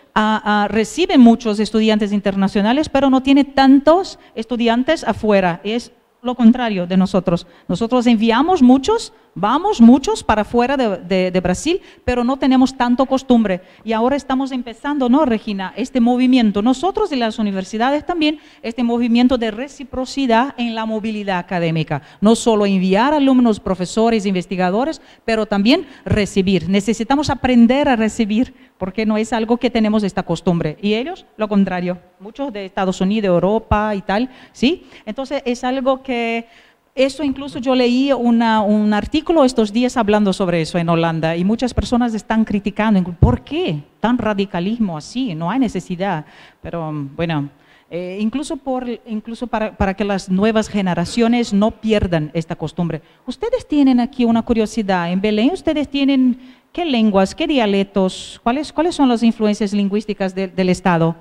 reciben muchos estudiantes internacionales, pero no tienen tantos estudiantes afuera. Es lo contrario de nosotros. Nosotros enviamos muchos, vamos muchos para afuera de Brasil, pero no tenemos tanto costumbre. Y ahora estamos empezando, ¿no, Regina? Este movimiento, nosotros y las universidades también, este movimiento de reciprocidad en la movilidad académica. No solo enviar alumnos, profesores, investigadores, pero también recibir. Necesitamos aprender a recibir, porque no es algo que tenemos esta costumbre. Y ellos, lo contrario. Muchos de Estados Unidos, Europa y tal, ¿sí? Entonces, es algo que... Eso incluso yo leí un artículo estos días hablando sobre eso en Holanda y muchas personas están criticando, ¿por qué tan radicalismo así? No hay necesidad, pero bueno, incluso para que las nuevas generaciones no pierdan esta costumbre. Ustedes tienen aquí una curiosidad, en Belén ustedes tienen, ¿qué lenguas, qué dialectos, cuáles son las influencias lingüísticas del Estado?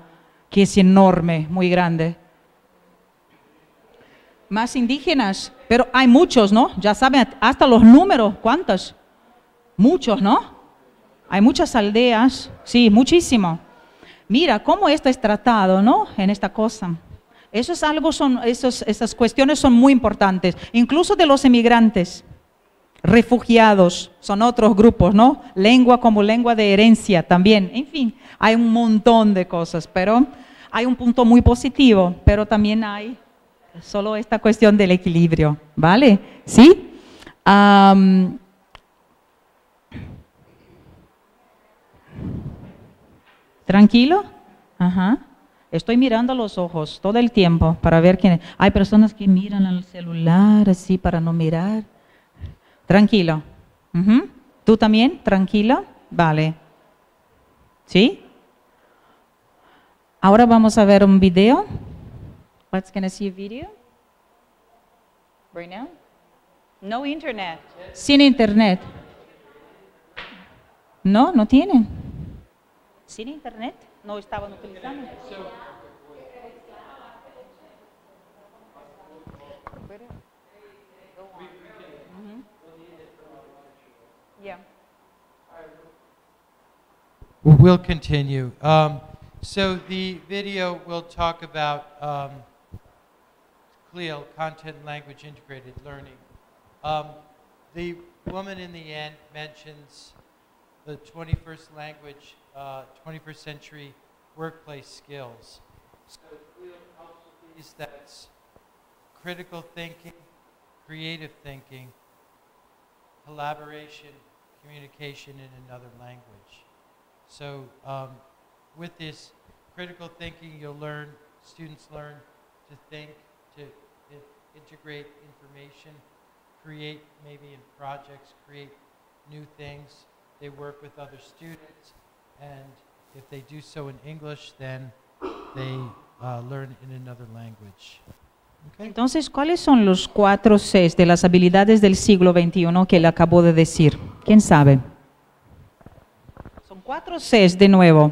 Que es enorme, muy grande. Más indígenas, pero hay muchos, ¿no? Ya saben hasta los números, ¿cuántos? Muchos, ¿no? Hay muchas aldeas, sí, muchísimo. Mira cómo esto es tratado, ¿no? En esta cosa. Eso es algo, esas cuestiones son muy importantes, incluso de los emigrantes, refugiados, son otros grupos, ¿no? Lengua como lengua de herencia también, en fin, hay un montón de cosas, pero hay un punto muy positivo, pero también hay solo esta cuestión del equilibrio, ¿vale? ¿Sí? ¿Tranquilo? Ajá. Estoy mirando los ojos todo el tiempo para ver quién. Hay personas que miran al celular así para no mirar. Tranquilo. Ujú. ¿Tú también? ¿Tranquilo? Vale. ¿Sí? Ahora vamos a ver un video. Let's gonna see a video. Right now? No internet. Sin internet. No, no tienen. Sin internet. No estaban utilizando. Yeah. We'll continue. So the video will talk about CLEO, Content Language Integrated Learning. The woman in the end mentions the 21st language, 21st century workplace skills. So CLEO helps with these. That's critical thinking, creative thinking, collaboration, communication in another language. So with this critical thinking, students learn to think, to integrate information, create maybe in projects, create new things. They work with other students, and if they do so in English, then they learn in another language. Okay. Entonces, ¿cuáles son los 4 Cs de las habilidades del siglo XXI que le acabo de decir? ¿Quién sabe? Son 4 Cs de nuevo.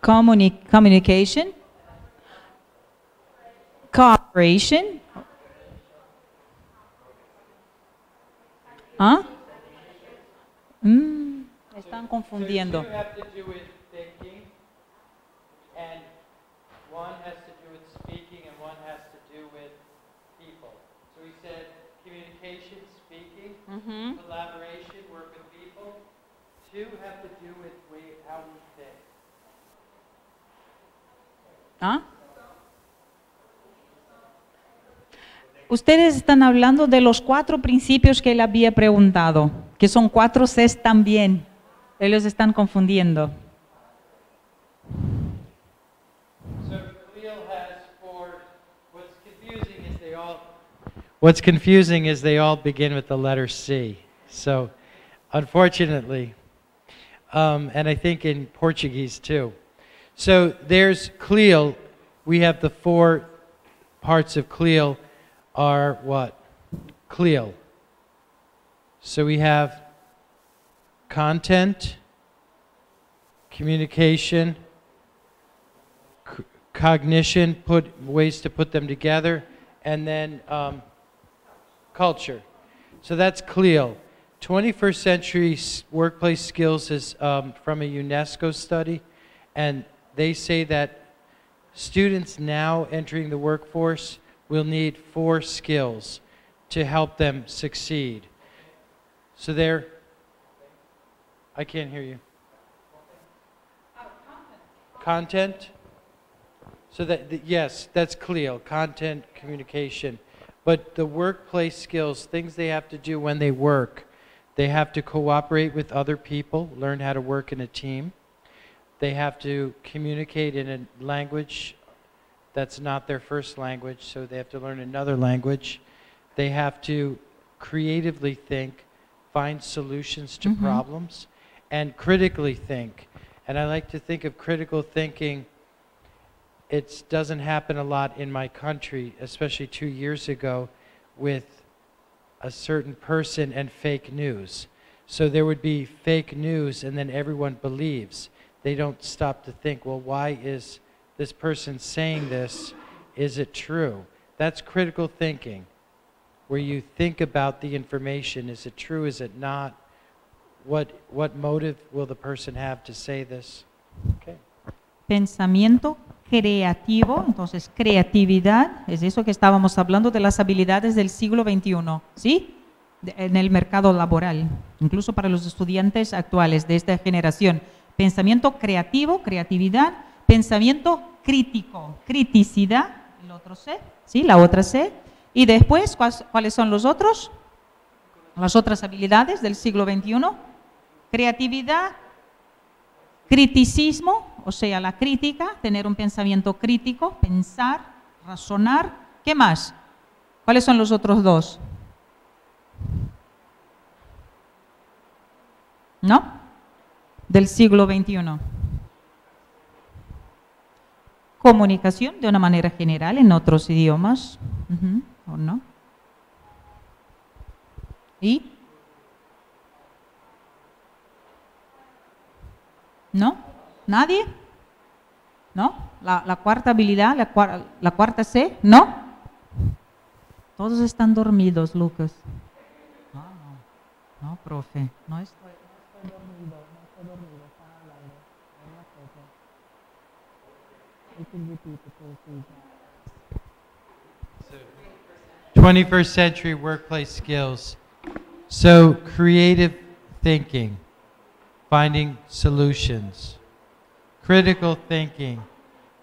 Communication, cooperation, ¿ah? Están confundiendo. So two have to do with thinking, and one has to do with speaking, and one has to do with people. So he said communication, speaking, collaboration, work with people. 2 have to do with how we think. ¿Ah? Ustedes están hablando de los 4 principios que él había preguntado, que son 4 Cs también. Ellos están confundiendo. So CLEO has 4. What's confusing is they all begin with the letter C. So, unfortunately, and I think in Portuguese too. So there's CLEO. We have the 4 parts of CLEO are what? CLEO. So we have content, communication, cognition, ways to put them together, and then culture. So that's CLEO. 21st century workplace skills is from a UNESCO study, and they say that students now entering the workforce will need 4 skills to help them succeed. So I can't hear you. Content? So yes, that's CLEO, content, communication. But the workplace skills, things they have to do when they work, they have to cooperate with other people, learn how to work in a team. They have to communicate in a language that's not their first language, so they have to learn another language. They have to creatively think, find solutions to problems, and critically think. And I like to think of critical thinking. It doesn't happen a lot in my country, especially 2 years ago with a certain person and fake news. So there would be fake news and then everyone believes. They don't stop to think, well, why is this person saying this? Is it true? That's critical thinking, where you think about the information. Is it true? Is it not? What motive will the person have to say this? Okay. Pensamiento creativo, entonces creatividad, es eso que estábamos hablando de las habilidades del siglo XXI, ¿sí? En el mercado laboral, incluso para los estudiantes actuales de esta generación. Pensamiento creativo, creatividad, pensamiento crítico, criticidad, el otro C, ¿sí? La otra C. Y después, ¿cuáles son los otros? Las otras habilidades del siglo XXI. Creatividad, criticismo, o sea, la crítica, tener un pensamiento crítico, pensar, razonar. ¿Qué más? ¿Cuáles son los otros dos? ¿No? Del siglo XXI. Comunicación de una manera general en otros idiomas. ¿O no? ¿Y? ¿No? ¿Nadie? ¿No? La cuarta habilidad, la cuarta C, ¿no? Todos están dormidos, Lucas. No, profe, no estoy dormido, están hablando. 21st century workplace skills. So creative thinking, finding solutions, critical thinking,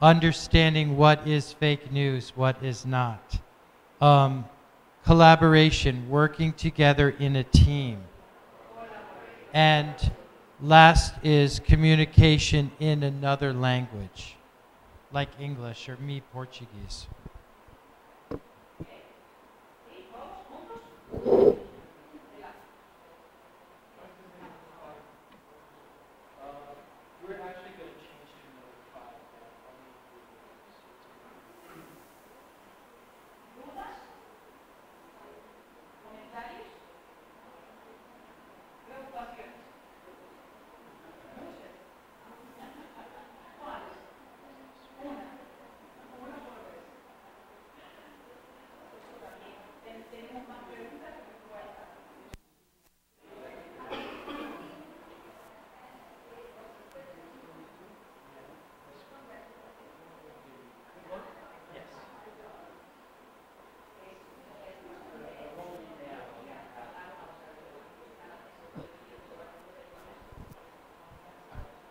understanding what is fake news, what is not, collaboration, working together in a team, and last is communication in another language, like English or me Portuguese.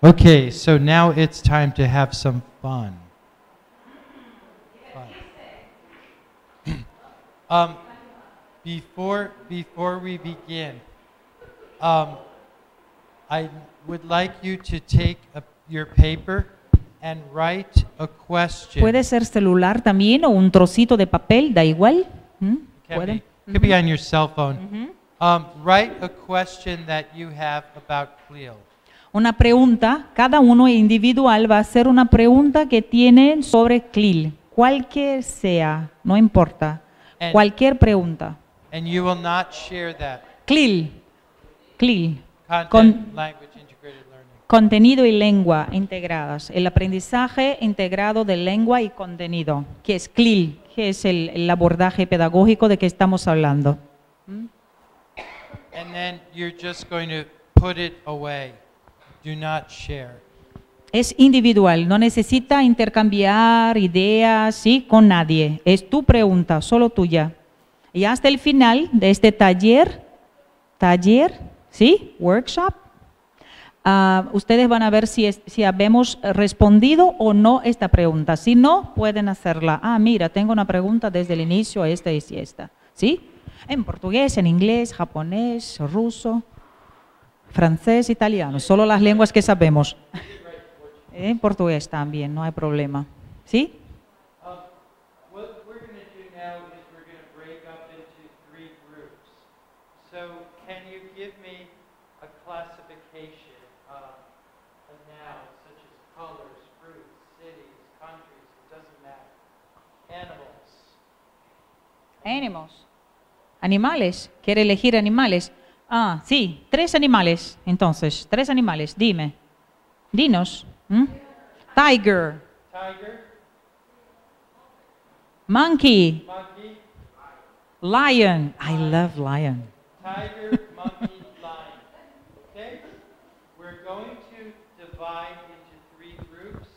Okay, so now it's time to have some fun. Before we begin, I would like you to take your paper and write a question. Puede ser celular también o un trocito de papel, da igual. ¿Pueden? Could be on your cell phone. Write a question that you have about CLIL. Una pregunta, cada uno individual va a hacer una pregunta que tiene sobre CLIL, cualquier sea, no importa, cualquier pregunta. And you will not share that. CLIL, Content, language, integrated learning. Contenido y lengua integradas, el aprendizaje integrado de lengua y contenido, que es CLIL, que es el abordaje pedagógico de que estamos hablando. And then you're just going to put it away. Do not share. Es individual, no necesita intercambiar ideas, ¿sí? Con nadie. Es tu pregunta, solo tuya. Y hasta el final de este taller, ¿sí? Workshop, ustedes van a ver si habemos respondido o no esta pregunta. Si no, pueden hacerla. Mira, tengo una pregunta desde el inicio, esta y esta. ¿Sí? En portugués, en inglés, japonés, ruso, francés, italiano, solo las lenguas que sabemos. En portugués también, no hay problema. ¿Sí? What we're going to do now is we're going to break up into 3 groups. So can you give me a classification of a noun such as colors, fruits, cities, countries, it doesn't matter. Animals. Animales. ¿Quiere elegir animales? Sí, 3 animales. Entonces, 3 animales. Dime. Dinos. Tiger. Monkey. Lion. I love lion. Tiger, monkey, lion. Okay? We're going to divide into 3 groups.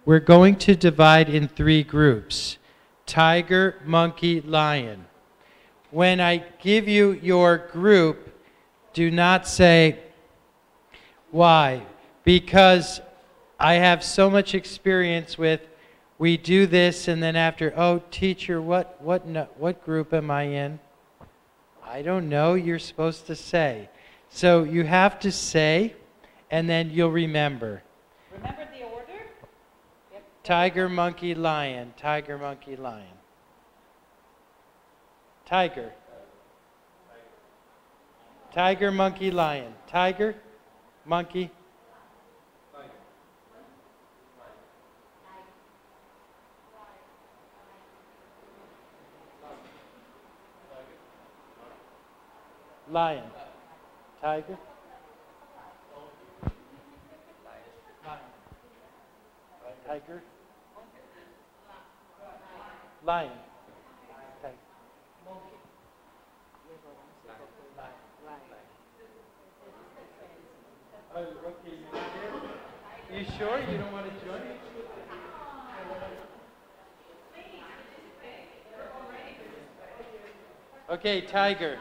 We're going to divide in 3 groups. Tiger, monkey, lion. When I give you your group, do not say, why? Because I have so much experience with, we do this and then after, oh, teacher, what group am I in? I don't know, you're supposed to say. So you have to say, and then you'll remember. Remember the order? Yep. Tiger, monkey, lion. Tiger, monkey, lion. Tiger. Tiger, monkey, lion. Tiger, monkey. Lion. Tiger. Tiger. Lion. Tiger. Oh, okay, you're not here? You sure you don't want to join me? Okay, tiger.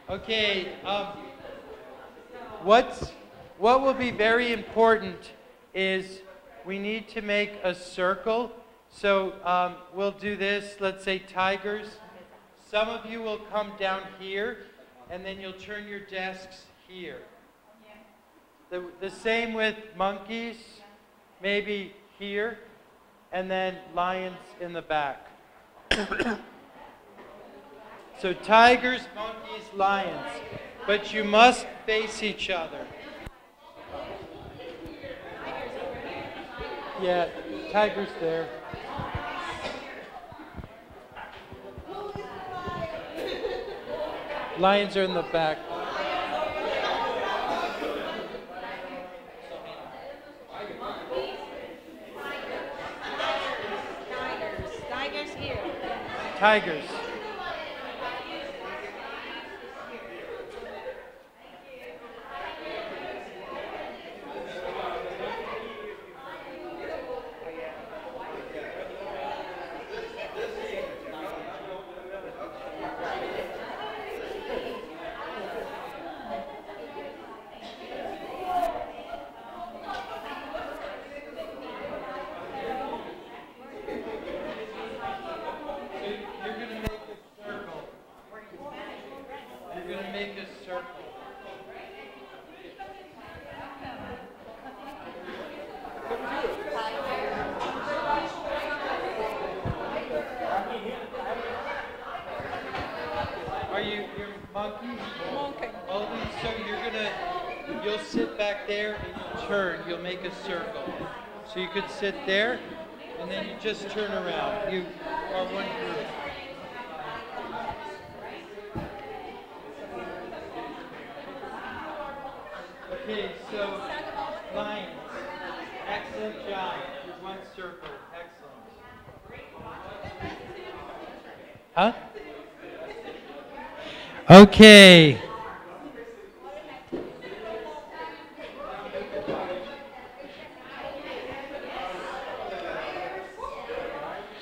Okay, what will be very important is we need to make a circle. So we'll do this, let's say tigers. Some of you will come down here, and then you'll turn your desks here. The same with monkeys, maybe here, and then lions in the back. So tigers, monkeys, lions. But you must face each other. Yeah, tiger's there. Lions are in the back. Tigers here. Tigers. You'll sit back there and you'll turn. You'll make a circle. So you could sit there and then you just turn around. You are one group. Okay, so lions. Excellent job. You're one circle. Excellent. Huh? Okay.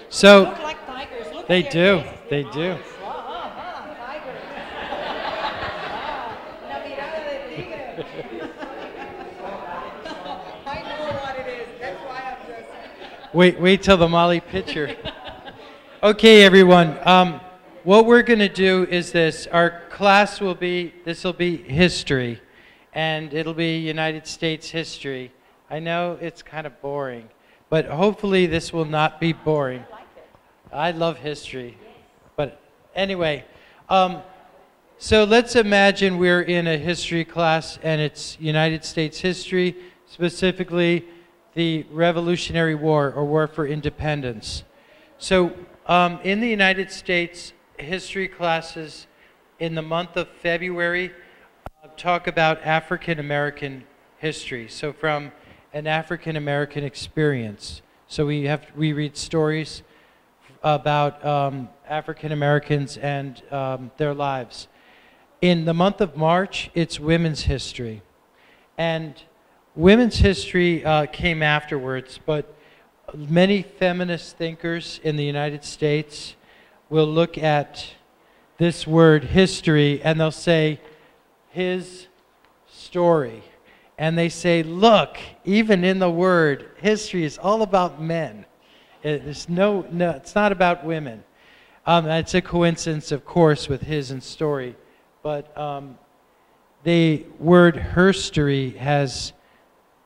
So Look like tigers. Look they at do. their faces. They do. Tigers. La mirada de tigre. I know what it is. That's why I'm just. Wait till the Molly picture. Okay, everyone. What we're going to do is this. Our class will be, this will be history, and it'll be United States history. I know it's kind of boring, but hopefully this will not be boring. I love history. But anyway, so let's imagine we're in a history class and it's United States history, specifically the Revolutionary War or War for Independence. So in the United States, history classes in the month of February talk about African American history. So from an African American experience. So we read stories about African Americans and their lives. In the month of March, it's women's history. And women's history came afterwards, but many feminist thinkers in the United States will look at this word history and they'll say, his story. And they say, look, even in the word, history is all about men. It's it's not about women. It's a coincidence, of course, with his and story. But the word herstory has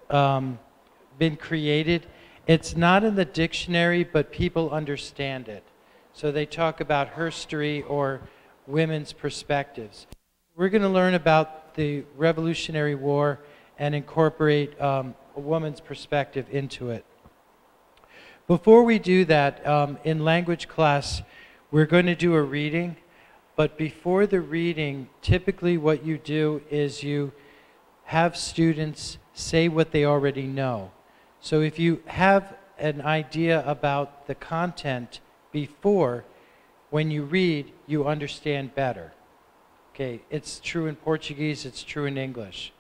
been created. It's not in the dictionary, but people understand it. So they talk about herstory or women's perspectives. We're going to learn about the Revolutionary War and incorporate a woman's perspective into it. Before we do that, in language class, we're going to do a reading. But before the reading, typically what you do is you have students say what they already know. So if you have an idea about the content before, when you read, you understand better. Okay, it's true in Portuguese, it's true in English.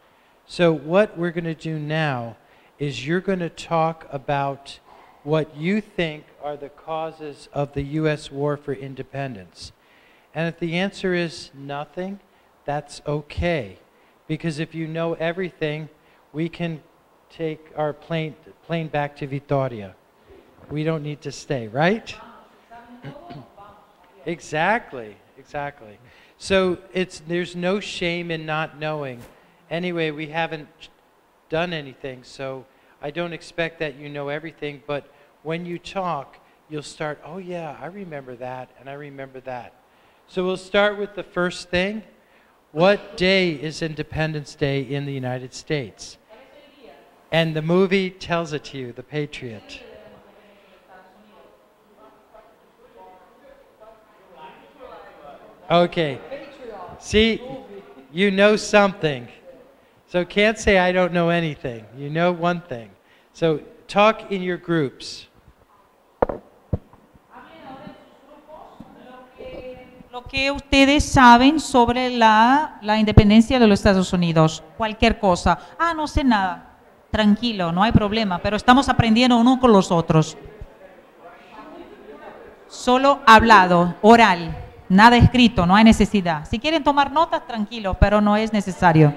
So what we're going to do now is you're going to talk about what you think are the causes of the U.S. war for independence. And if the answer is nothing, that's okay. Because if you know everything, we can take our plane back to Vitória. We don't need to stay, right? Exactly, exactly. So there's no shame in not knowing. Anyway, we haven't done anything, so I don't expect that you know everything, but when you talk, you'll start, oh yeah, I remember that, and I remember that. So we'll start with the first thing. What day is Independence Day in the United States? And the movie tells it to you, The Patriot. Okay. See, you know something. So can't say I don't know anything. You know one thing. So talk in your groups. Lo que ustedes saben sobre la independencia de los Estados Unidos. Cualquier cosa. Ah, no sé nada. Tranquilo, no hay problema, pero estamos aprendiendo uno con los otros. Solo hablado, oral, nada escrito, no hay necesidad. Si quieren tomar notas, tranquilo, pero no es necesario.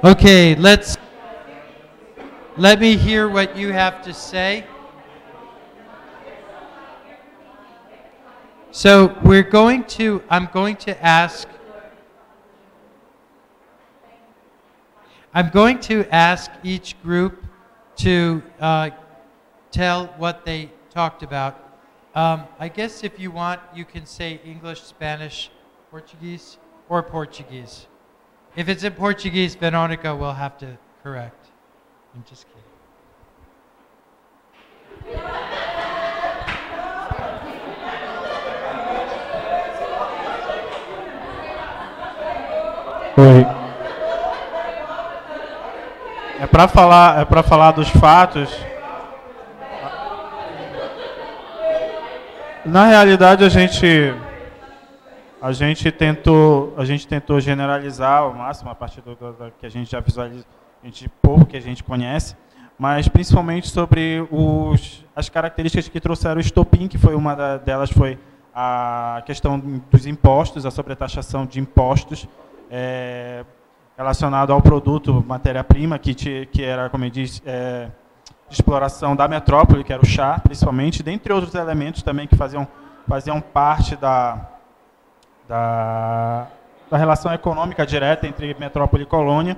Okay, let me hear what you have to say. So I'm going to ask each group to tell what they talked about. I guess if you want, you can say English, Spanish, Portuguese, or Portuguese. If it's in Portuguese, Veronica will have to correct. I'm just kidding. Oi. É para falar dos fatos. Na realidade, a gente tentou generalizar ao máximo a partir do que a gente já visualiza, pouco que a gente conhece, mas principalmente sobre as características que trouxeram o estopim, que foi uma delas foi a questão dos impostos, a sobretaxação de impostos relacionado ao produto, matéria-prima, que era, como eu disse, de exploração da metrópole, que era o chá, principalmente, dentre outros elementos também que faziam parte da relação econômica direta entre metrópole e colônia,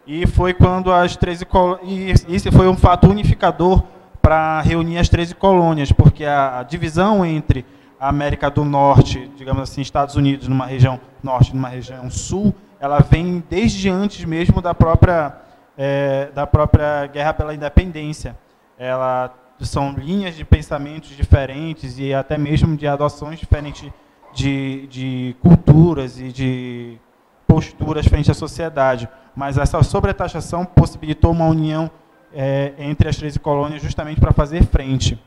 e foi quando as 13 colônias, e isso foi um fato unificador para reunir as 13 colônias, porque a divisão entre a América do Norte, digamos assim, Estados Unidos numa região norte e numa região sul, ela vem desde antes mesmo da própria guerra pela independência. São linhas de pensamentos diferentes e até mesmo de adoções diferentes de culturas e de posturas frente à sociedade. Mas essa sobretaxação possibilitou uma união entre as 13 colônias justamente para fazer frente.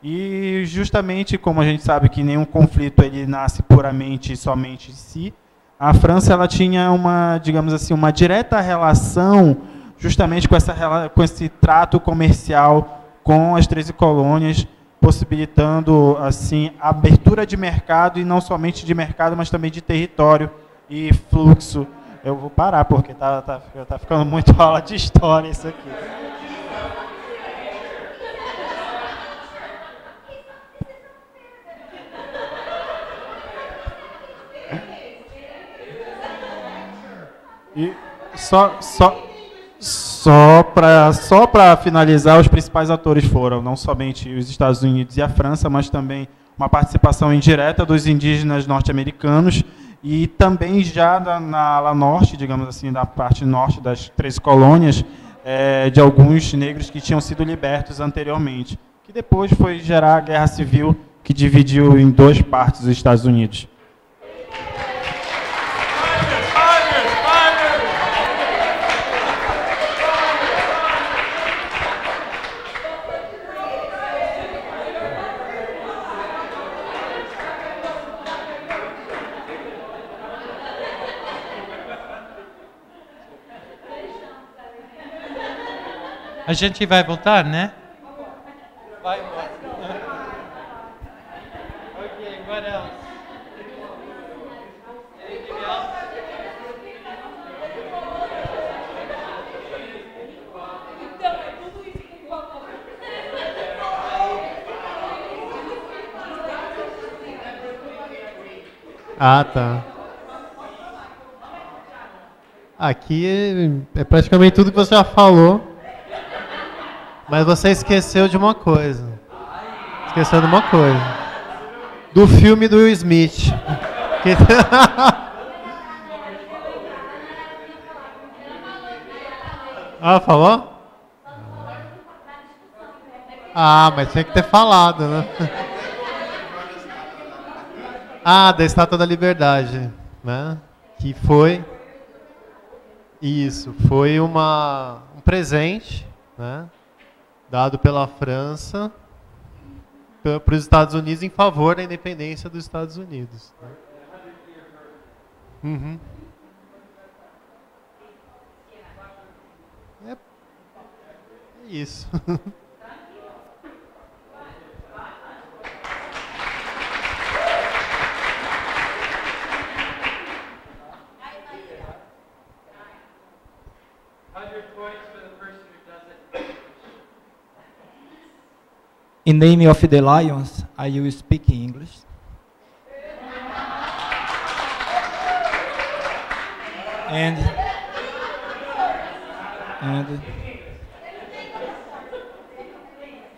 E justamente, como a gente sabe que nenhum conflito ele nasce puramente e somente de si, a França ela tinha digamos assim, uma direta relação justamente com esse trato comercial com as 13 colônias, possibilitando assim a abertura de mercado, e não somente de mercado, mas também de território e fluxo. Eu vou parar porque tá ficando muito aula de história isso aqui. E só para finalizar, os principais atores foram não somente os Estados Unidos e a França, mas também uma participação indireta dos indígenas norte-americanos e também já na ala norte, digamos assim, da parte norte das 13 colônias, de alguns negros que tinham sido libertos anteriormente, que depois foi gerar a guerra civil que dividiu em duas partes os Estados Unidos. A gente vai voltar, né? Vai. Ok, what else? Anything else? Ah, tá. Aqui é praticamente tudo que você já falou. Mas você esqueceu de uma coisa. Esqueceu de uma coisa. Do filme do Will Smith. Ah, falou? Ah, mas tinha que ter falado, né? Ah, da Estátua da Liberdade, né? Que foi... Isso, foi um presente, né? Dado pela França para os Estados Unidos em favor da independência dos Estados Unidos. Uhum. É isso. In name of the lions, I will speak in English.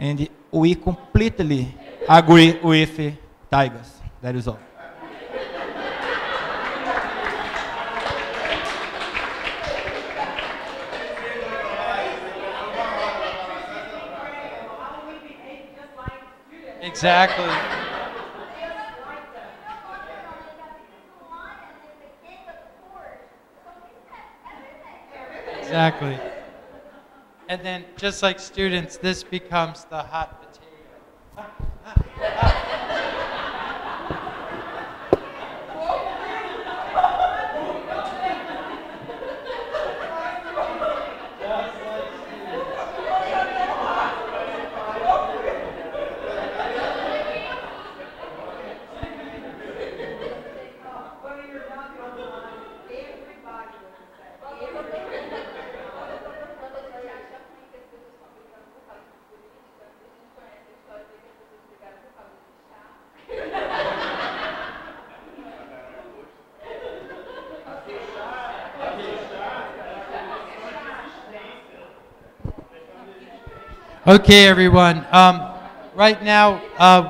And we completely agree with tigers. That is all. Exactly. Exactly. And then, just like students, this becomes the hot potato. Okay, everyone. Right now,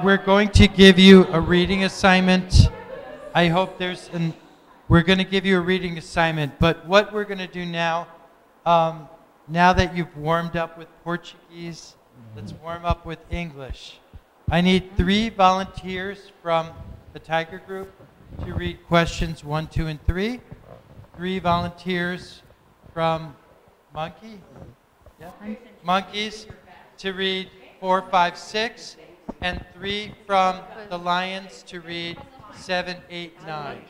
we're going to give you a reading assignment. I hope we're going to give you a reading assignment. But what we're going to do now, now that you've warmed up with Portuguese, let's warm up with English. I need 3 volunteers from the Tiger Group to read questions 1, 2, and 3. 3 volunteers from Monkey? Yeah? Monkeys to read 4, 5, 6, and 3 from the Lions to read 7, 8, 9.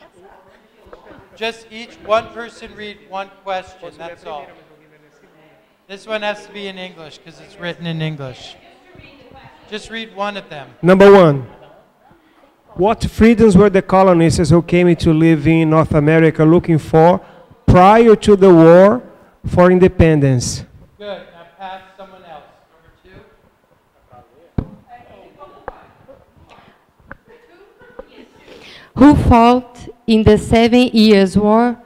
Just each one person read 1 question, that's all. This one has to be in English because it's written in English. Just read 1 of them. Number 1. What freedoms were the colonists who came to live in North America looking for prior to the war for independence? Good. Now pass someone else. Who fought in the 7 Years' War?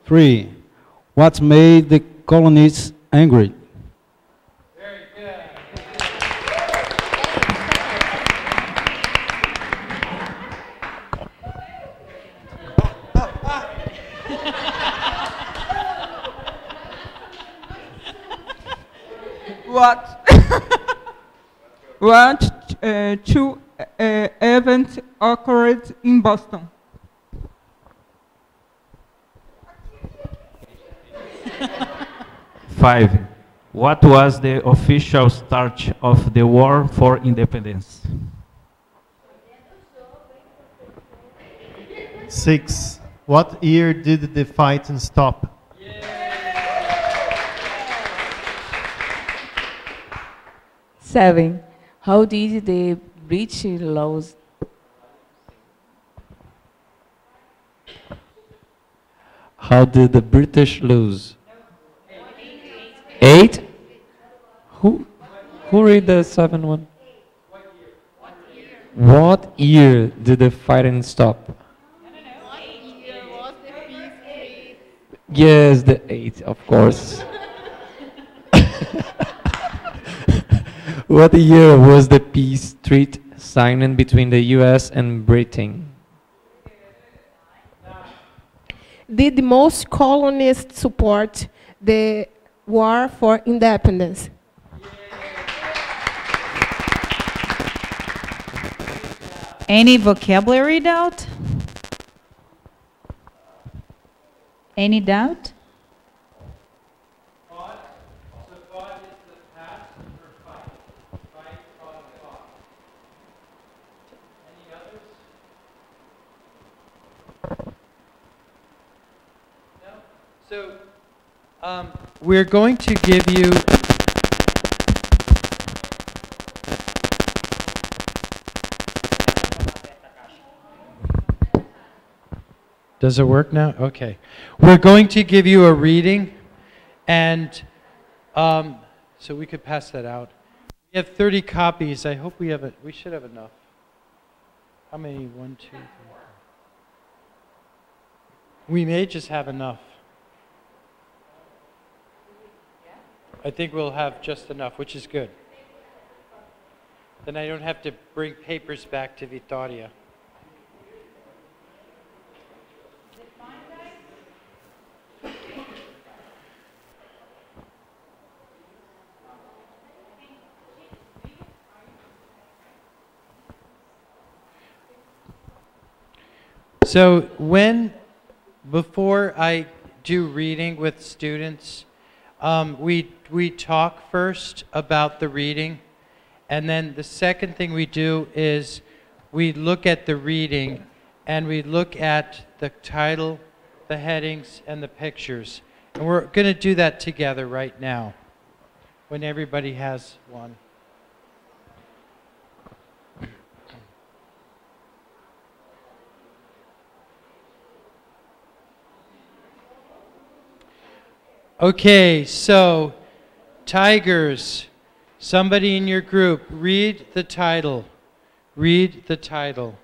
3. What made the colonists angry? Very good. What 2 events occurred in Boston? 5. What was the official start of the war for independence? 6. What year did the fighting stop? 7. How did the British lose? How did the British lose? 8? Who read the 7 one? What year did the fighting stop? Yes, the 8, of course. What year was the peace treaty signed between the US and Britain? Did most colonists support the war for independence? Any vocabulary doubt? Any doubt? So, we're going to give you Does it work now? Okay. We're going to give you a reading, and so we could pass that out. We have 30 copies. I hope we have it. We should have enough. How many? 1, 2, 3, 4. We may just have enough. I think we'll have just enough, which is good. Then I don't have to bring papers back to Vitória. So before I do reading with students, we talk first about the reading, and then the second thing we do is we look at the reading and we look at the title, the headings, and the pictures. And we're going to do that together right now when everybody has one. Okay, so tigers, somebody in your group, read the title. Read the title.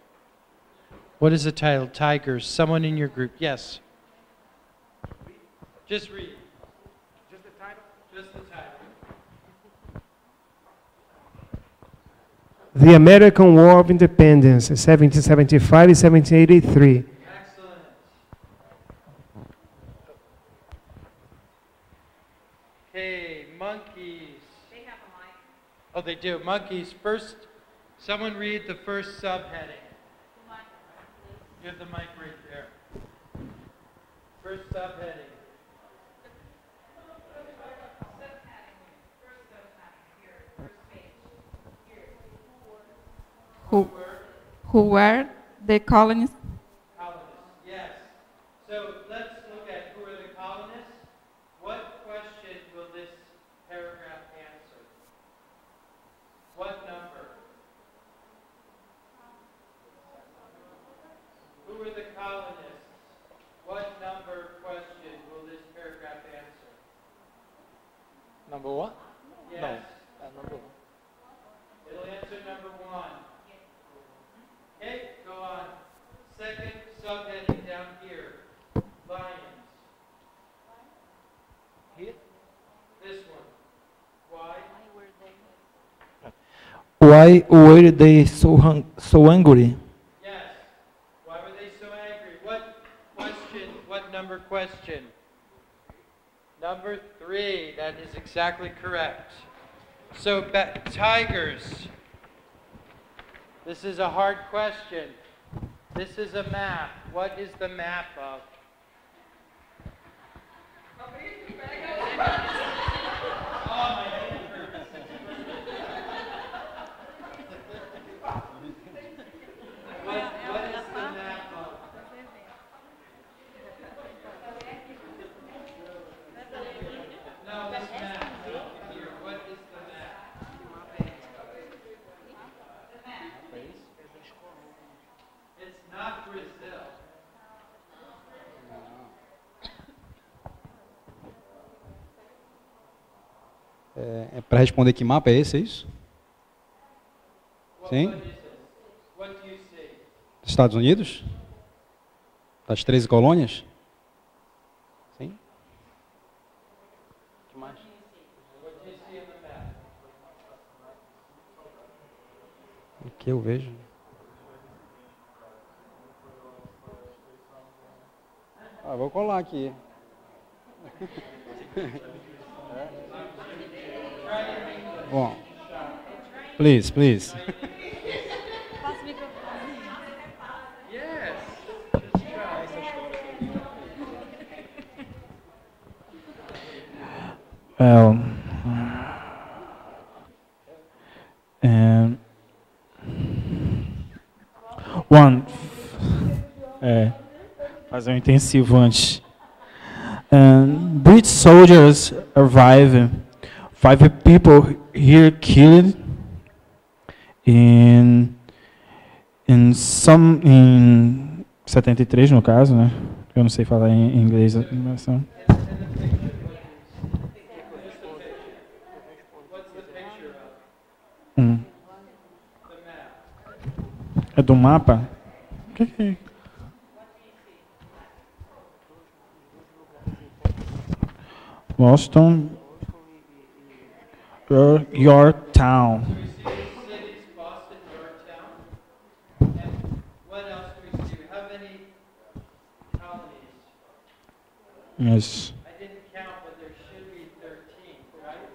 What is the title? Tigers. Someone in your group. Yes. Just read. Just the title? Just the title. The American War of Independence, 1775 and 1783. Okay, monkeys. They have a mic. Oh, they do. Monkeys. First, someone read the first subheading. You have the mic right there. First subheading. Who were the colonists? Colonists, yes. So let's look at who are the colonists. What question will this paragraph answer? What number? Who are the colonists? What number question will this paragraph answer? Number one? Yes. No, number one. It'll answer number 1. Okay, go on. Second subheading down here. Lions. Here? This one. Why? Why were they so angry? Yes. Why were they so angry? What question, what number question? Number 3. That is exactly correct. So, tigers. This is a hard question. This is a map. What is the map of? What is the map of? No, this map here. What is the map? It's not Brazil. É para responder que mapa é esse, é isso? Sim? Dos Estados Unidos? Das 13 colônias? Sim? O que mais? O que eu vejo? Ah, vou colar aqui. Bom, please. Yes. Well, Fazer um intensivo antes. British soldiers arrived. 5 people here killed. In 73 no caso, né? Eu não sei falar em inglês a numeração. É do mapa? O que é? Boston, your town. Yes. I didn't count, but there should be 13, right?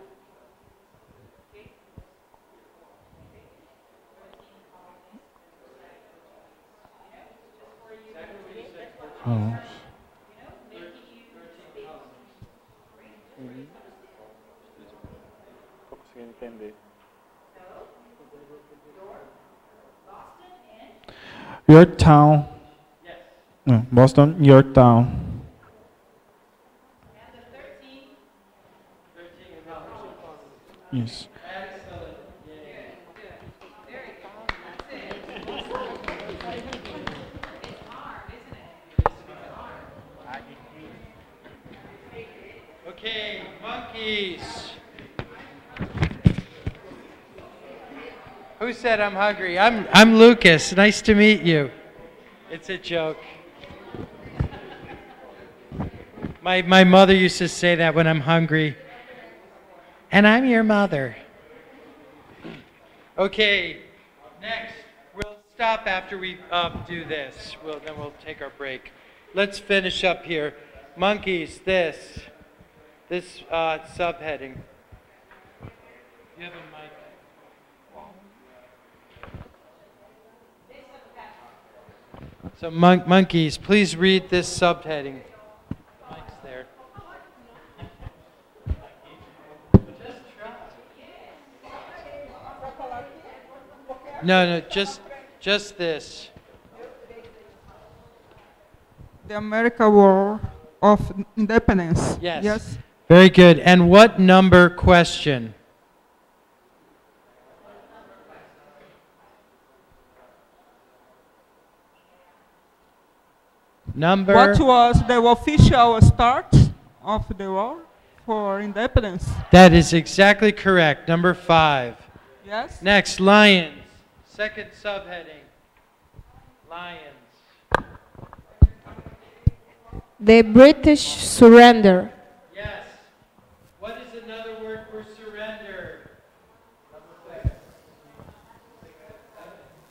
Oh. Estou conseguindo entender. Your town. No, Boston, your town. Yes. Okay, monkeys. Who said I'm hungry? I'm Lucas. Nice to meet you. It's a joke. My mother used to say that when I'm hungry. And I'm your mother. Okay, next. We'll stop after we do this. Then we'll take our break. Let's finish up here. Monkeys, this subheading. You have a mic. So monkeys, please read this subheading. Mike's there. No, just this. The American War of Independence. Yes. Yes. Very good. And what number question? Number. What was the official start of the war for independence? That is exactly correct. Number 5. Yes. Next, lions. Second subheading. Lions. The British surrender. Yes. What is another word for surrender?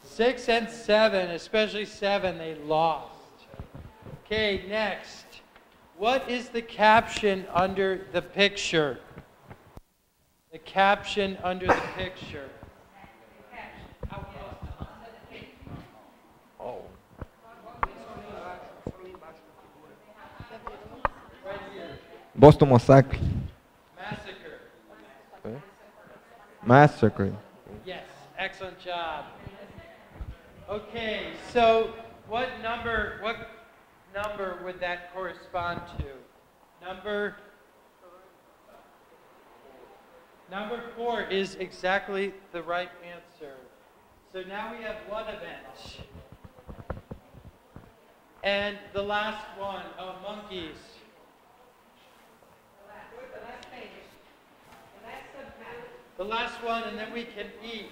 6 and 7, especially 7, they lost. Okay, next. What is the caption under the picture? The caption under the picture. Oh. Boston Massacre. Massacre. Massacre. Yes, excellent job. Okay, so what number would that correspond to? Number 4 is exactly the right answer. So now we have one event. And the last one, monkeys. The last one, and then we can eat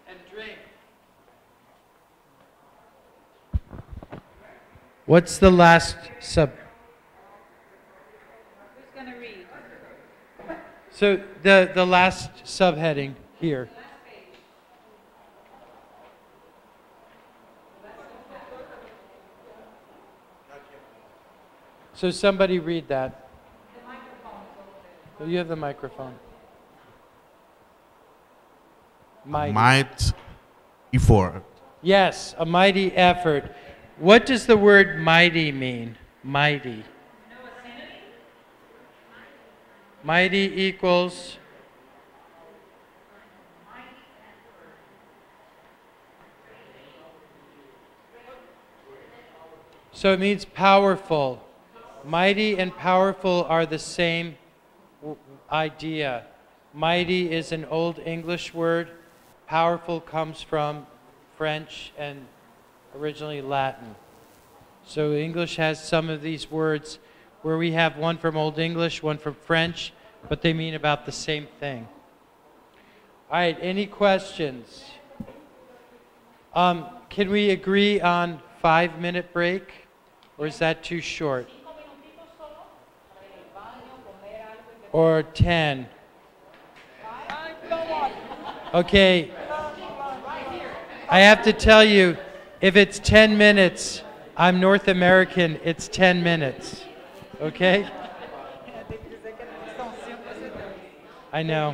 and drink. What's the last sub? Who's going to read? So the last subheading here. So somebody read that. Oh, you have the microphone. Might effort. Yes, a mighty effort. What does the word mighty mean? Mighty. Mighty equals. So it means powerful. Mighty and powerful are the same idea. Mighty is an old English word. Powerful comes from French and originally Latin. So English has some of these words where we have one from Old English, one from French, but they mean about the same thing. All right, any questions? Can we agree on 5-minute break, or is that too short? Or 10? Okay, I have to tell you, if it's 10 minutes, I'm North American, it's 10 minutes, okay? I know.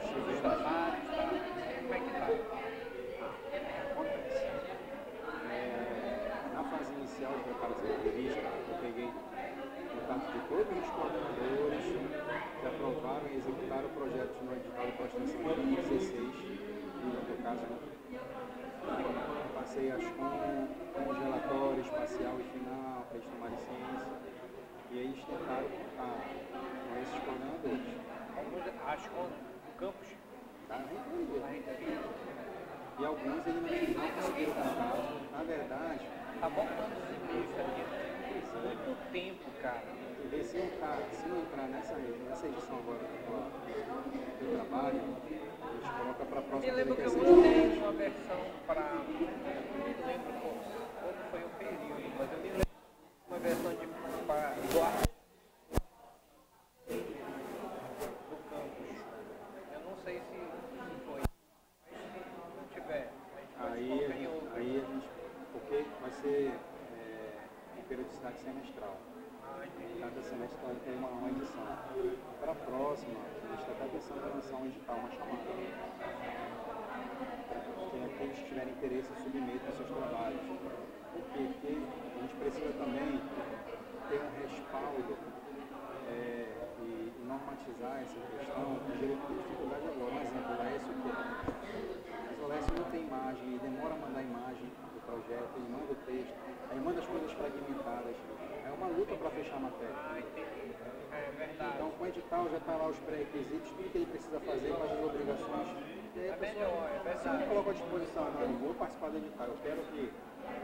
os trabalhos, tá? Como é que tá? Acontece. Na fase inicial de preparação da entrevista, eu peguei contato de todos os coordenadores que aprovaram e executaram o projeto no edital de pós-extensão de 2016, e no meu caso, passei as com relatório espacial e final, para eles tomarem ciência, e aí eles tentaram contar com esses coordenadores. As do campus? Da reitoria. E alguns eles não conseguiram contato. Na verdade, tá bom isso aqui. Muito tempo, cara. Se não entrar nessa edição agora do trabalho, a gente coloca para a próxima. Eu lembro que eu mandei uma versão para. Não lembro como foi o período, mas eu me lembro de uma versão de doar do campus. Eu não sei se foi. Mas se não tiver, a gente porque vai ser em periodicidade semestral. Cada semestre tem uma edição. Para a próxima, a gente está até pensando em lançar um edital, uma chamada. Quem tiver interesse, submeta seus trabalhos. Por quê? Porque a gente precisa também ter um respaldo e normatizar essa questão. O direito tem dificuldade agora. Um exemplo, o Laércio mas o Laércio não tem imagem e demora a mandar a imagem do projeto, ele manda o texto, ele manda as coisas fragmentadas. É uma luta para fechar a matéria. Então, com o edital já está lá os pré-requisitos, tudo que ele precisa fazer, quais as obrigações. E aí a pessoa, se eu me coloco à disposição, não, eu vou participar do edital, eu quero que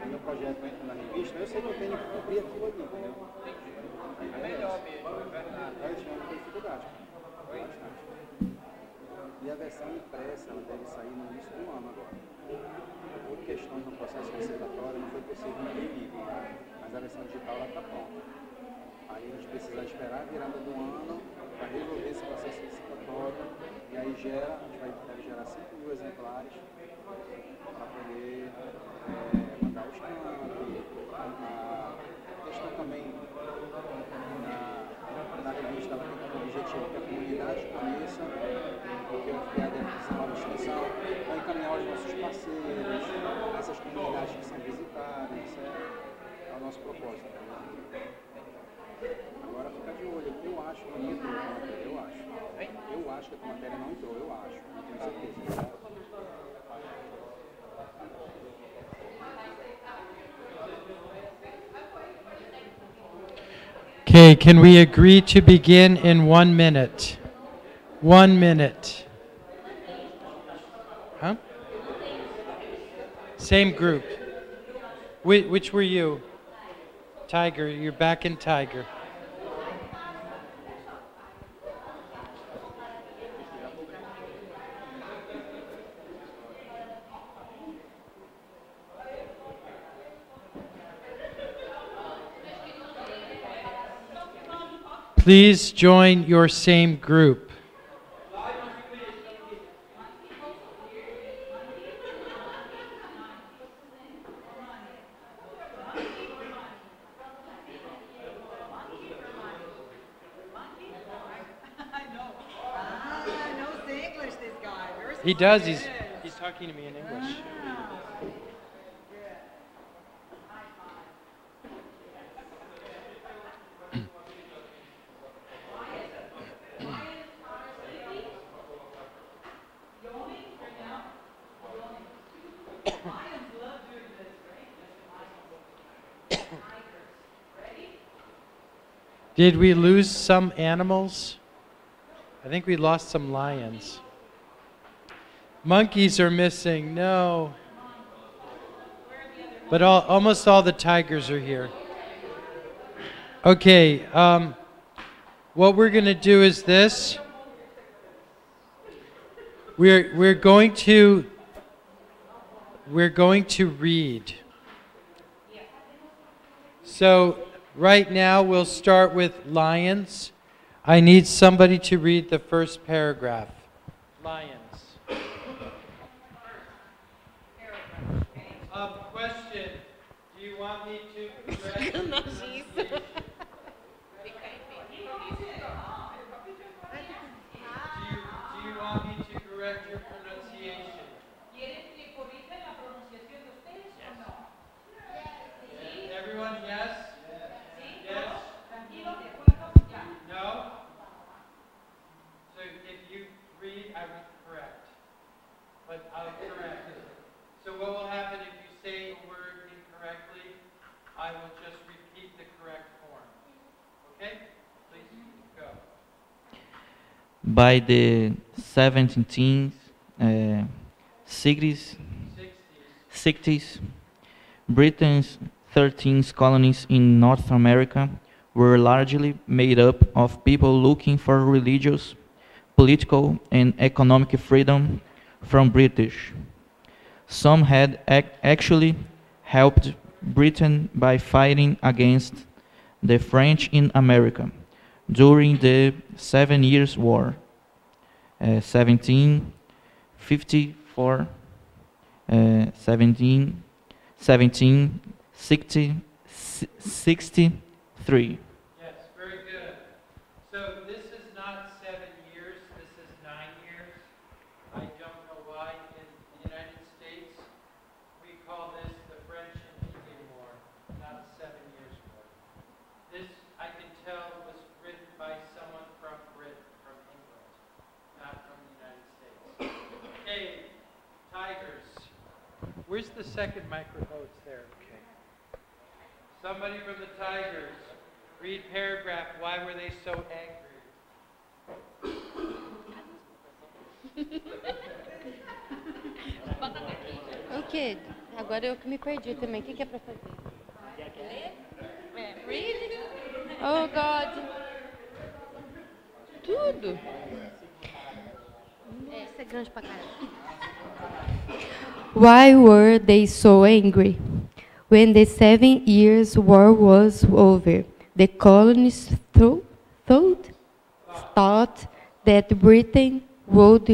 o meu projeto entre na revista, eu sei que eu tenho que cumprir aquilo ali, entendeu? É melhor mesmo, é verdade. Vai tinha dificuldade. Bastante. E a versão impressa, ela deve sair no início do ano agora. Por questões no processo licitatório, não foi possível imprimir. Mas a versão digital está pronta. Aí a gente precisa esperar a virada do ano para resolver esse processo licitatório. E aí a gente deve gerar 5.000 exemplares para poder mandar os campos. A questão também na revista ela tem como objetivo que a comunidade conheça o que é o IFPA dentro do Fórum de Extensão, para encaminhar os nossos parceiros, essas comunidades que são visitadas, isso é o nosso propósito. Agora fica de olho, eu acho que não entrou a matéria, eu acho que a matéria não entrou, eu acho, não tenho certeza. Okay, can we agree to begin in 1 minute? 1 minute. Huh? Same group. Which were you? Tiger, you're back in Tiger. Please join your same group. He does. He's talking to me in English. Did we lose some animals? I think we lost some lions. Monkeys are missing, no. But almost all the tigers are here. Okay, what we're going to do is this. We're going to read. So right now we'll start with lions. I need somebody to read the first paragraph. Lions. Question. Do you want me to address do you want me to by the 1760s, 60s, Britain's 13 colonies in North America were largely made up of people looking for religious, political, and economic freedom from British. Some had actually helped Britain by fighting against the French in America during the 7 Years' War, 1754, 1763. Yes, very good. So this is not 7 years, this is 9 years. I don't know why in the United States we call this the French and Indian War, not 7 Years' War. This, I can tell, was written by someone from Britain, from England, not from the United States. Okay, Tigers. Where's the second microphones there? Okay. Somebody from the Tigers. Read paragraph. Why were they so angry? Ok, agora eu que me perdi também. O que é pra fazer? Read? Oh, God. Tudo. Essa é grande pra caralho. Why were they so angry? When the 7 Years' War was over, the colonists thought that Britain would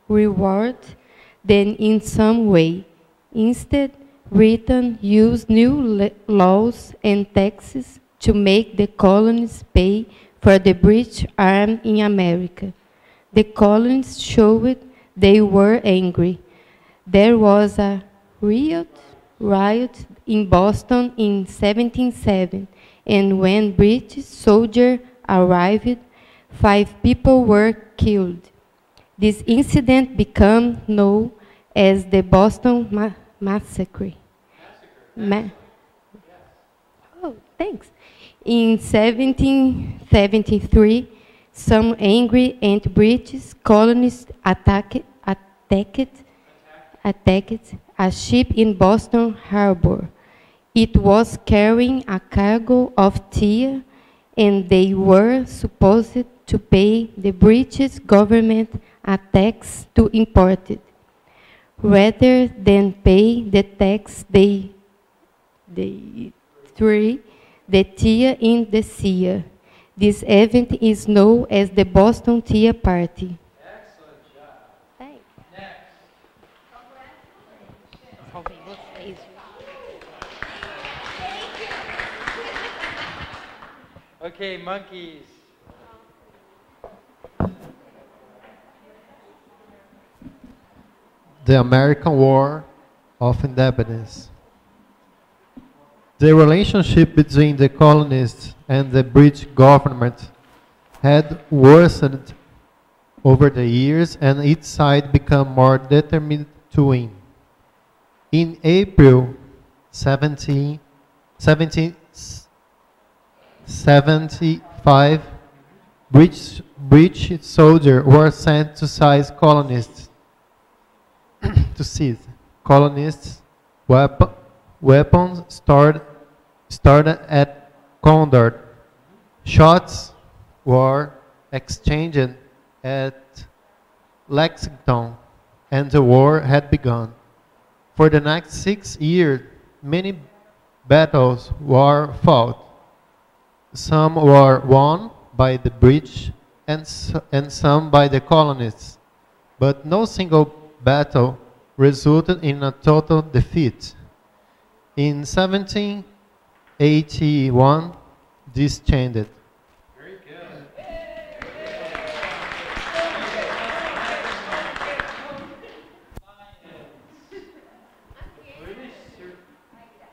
reward them in some way. Instead, Britain used new laws and taxes to make the colonies pay for the British army in America. The colonists showed they were angry. There was a riot in Boston in 1707, and when British soldiers arrived, 5 people were killed. This incident became known as the Boston Massacre. Oh, thanks. In 1773, some angry anti-British colonists attacked a ship in Boston Harbor. It was carrying a cargo of tea, and they were supposed to pay the British government a tax to import it. Rather than pay the tax, they threw the tea in the sea. This event is known as the Boston Tea Party. Excellent job. Thanks. Next. Okay, monkeys. The American War of Independence. The relationship between the colonists and the British government had worsened over the years, and each side became more determined to win. In April 1775, British soldiers were sent to seize colonists weapons stored at Concord. Shots were exchanged at Lexington, and the war had begun. For the next 6 years, many battles were fought. Some were won by the British and some by the colonists, but no single battle resulted in a total defeat. In 1781, this changed. Very good.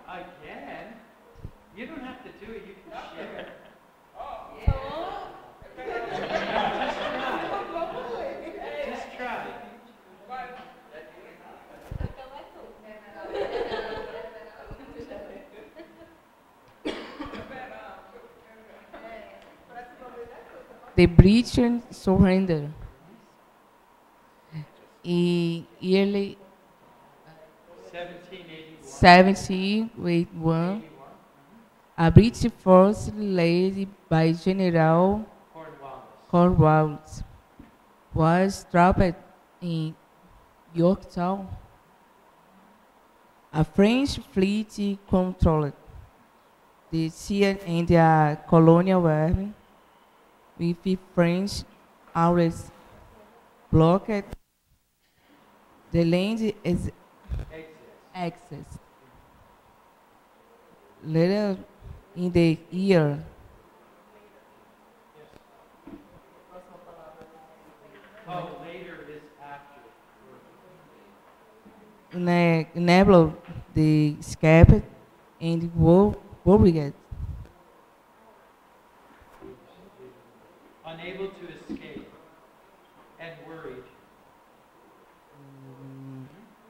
Again? You don't have to do it, you can share. Just try. the British surrender. In early 1781, a British force led by General Cornwallis was trapped in Yorktown. A French fleet controlled the sea and the colonial army, with the French always blocked the land as access. Later in the year, Later is after. enabled the escape and worried. Unable to escape and worried.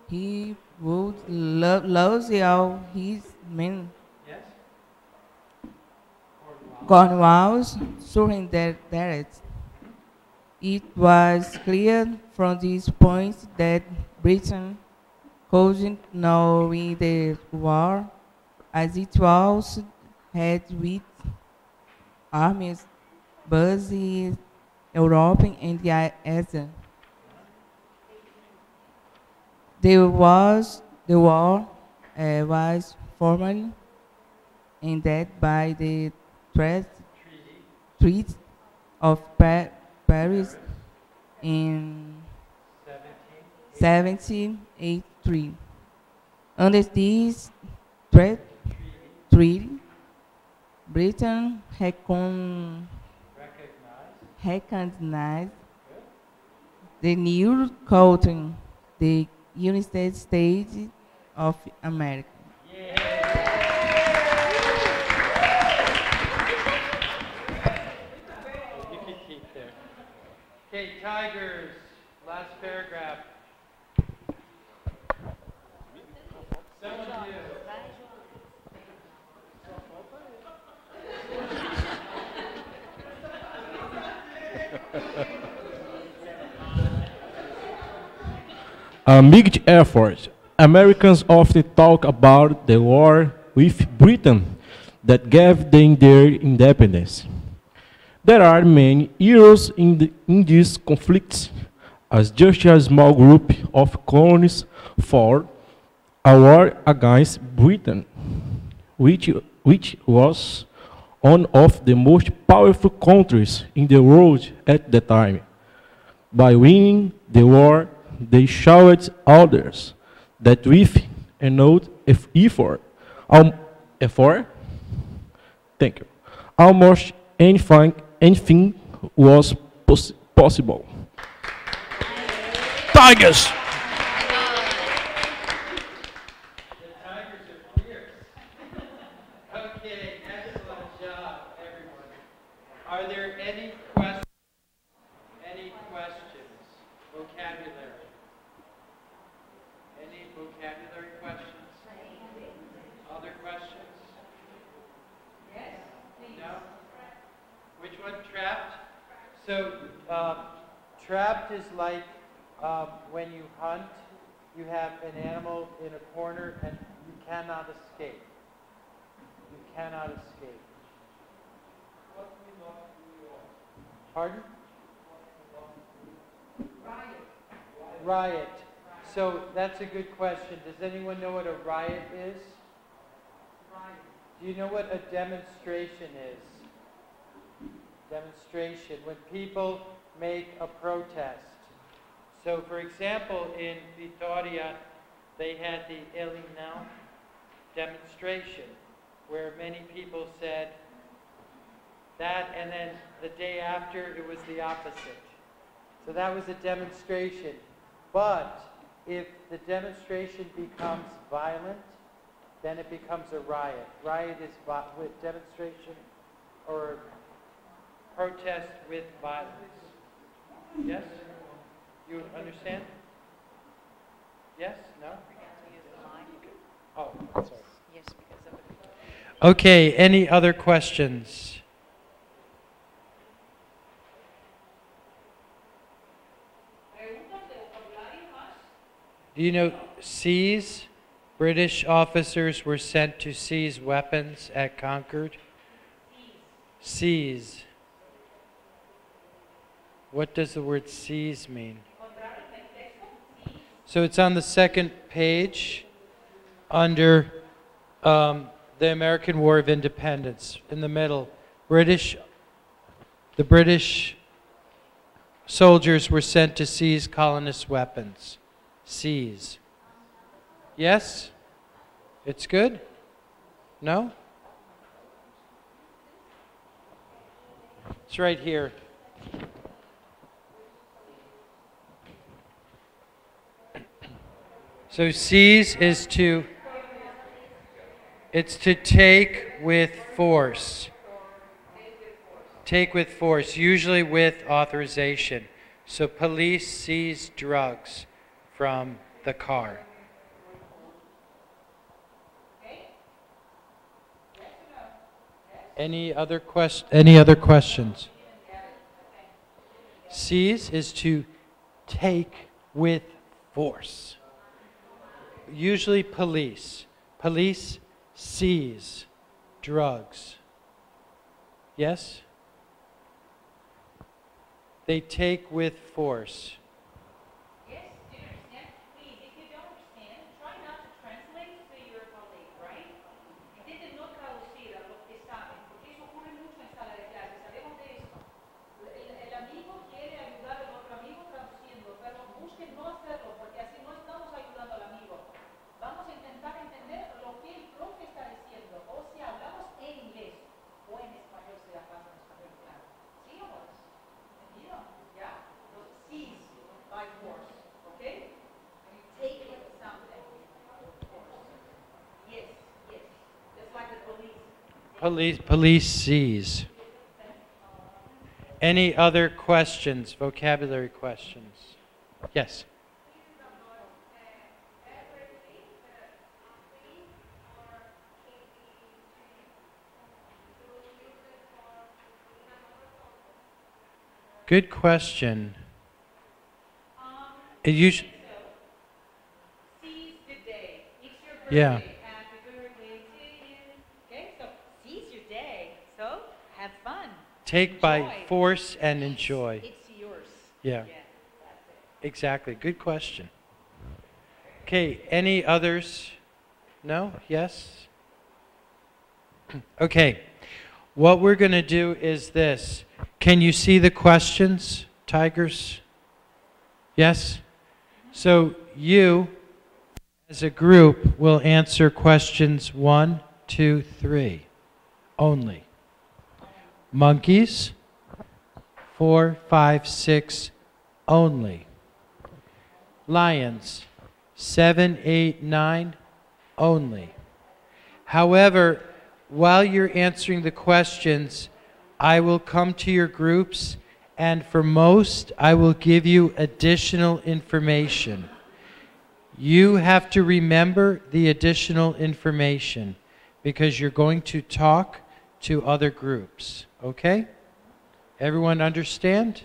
He would lose all his men. Yes? Cornwallis surrendered. It was clear from this point that Britain couldn't now win the war, as it also had with armies based in Europe and Asia. The war was formally ended by the Treaty of Paris in 1783. Under this treaty, Britain recognized the new country, the United States of America. You can keep there. Okay, Tigers, last paragraph. Someone do. A mixed effort. Americans often talk about the war with Britain that gave them their independence. There are many heroes in these conflicts, as just a small group of colonies fought a war against Britain, which was one of the most powerful countries in the world at the time. By winning the war, they showed others that with enough effort, thank you, almost anything was possible. Tigers! Okay, excellent job, everyone. Are there any questions? Any questions? Vocabulary? Any vocabulary questions? Other questions? Yes, please. No? Which one? Trapped? So, trapped is like when you hunt, you have an animal in a corner and you cannot escape. You cannot escape. Pardon? Riot. So that's a good question. Does anyone know what a riot is? Do you know what a demonstration is? Demonstration, when people make a protest. So for example, in Reitoria, they had the Elinão demonstration, where many people said that, and then the day after it was the opposite. So that was a demonstration. But if the demonstration becomes violent, then it becomes a riot. Riot is with demonstration or protest with violence. Yes? You understand? Yes? No? Oh, sorry. Yes, because of Okay, any other questions? Do you know seize? British officers were sent to seize weapons at Concord. Seize. What does the word seize mean? So it's on the second page under the American War of Independence. In the middle, the British soldiers were sent to seize colonist weapons. Seize. Yes? It's good? No? It's right here. So seize is to take with force. Take with force, usually with authorization. So police seize drugs from the car. Any other questions? Seize is to take with force. Usually police. Police seize drugs. Yes? They take with force. Yes, do you understand? Please, if you don't understand, try not to translate to your colleague, right? Intenten no traducir a lo que saben, porque eso ocurre mucho en sala de clases. Sabemos de eso. El amigo quiere ayudar al otro amigo traduciendo, pero busquen no hacerlo, porque así no estamos ayudando al amigo. Vamos a intentar entender lo que el profe está diciendo, o si hablamos en inglés o en español, se da paso en español, claro. ¿Sí o no? Yeah? Seize by force, okay? Take something. Yes, yes. Just like the police. Police seize. Any other questions, vocabulary questions? Yes. Good question. It usually. Seize the day. It's your birthday. Yeah. Happy birthday to you. Okay, so seize your day. So have fun. Take by Enjoy. force and enjoy. It's yours. Yeah. That's it. Exactly. Good question. Okay, any others? No? Yes? Okay. What we're going to do is this. Can you see the questions, Tigers? Yes? So you, as a group, will answer questions 1, 2, 3 only. Monkeys, 4, 5, 6 only. Lions, 7, 8, 9 only. However, while you're answering the questions, I will come to your groups, and for most, I will give you additional information. You have to remember the additional information because you're going to talk to other groups, okay? Everyone understand?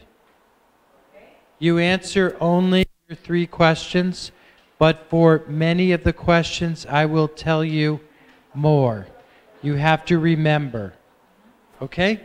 You answer only your 3 questions, but for many of the questions, I will tell you more. You have to remember, okay?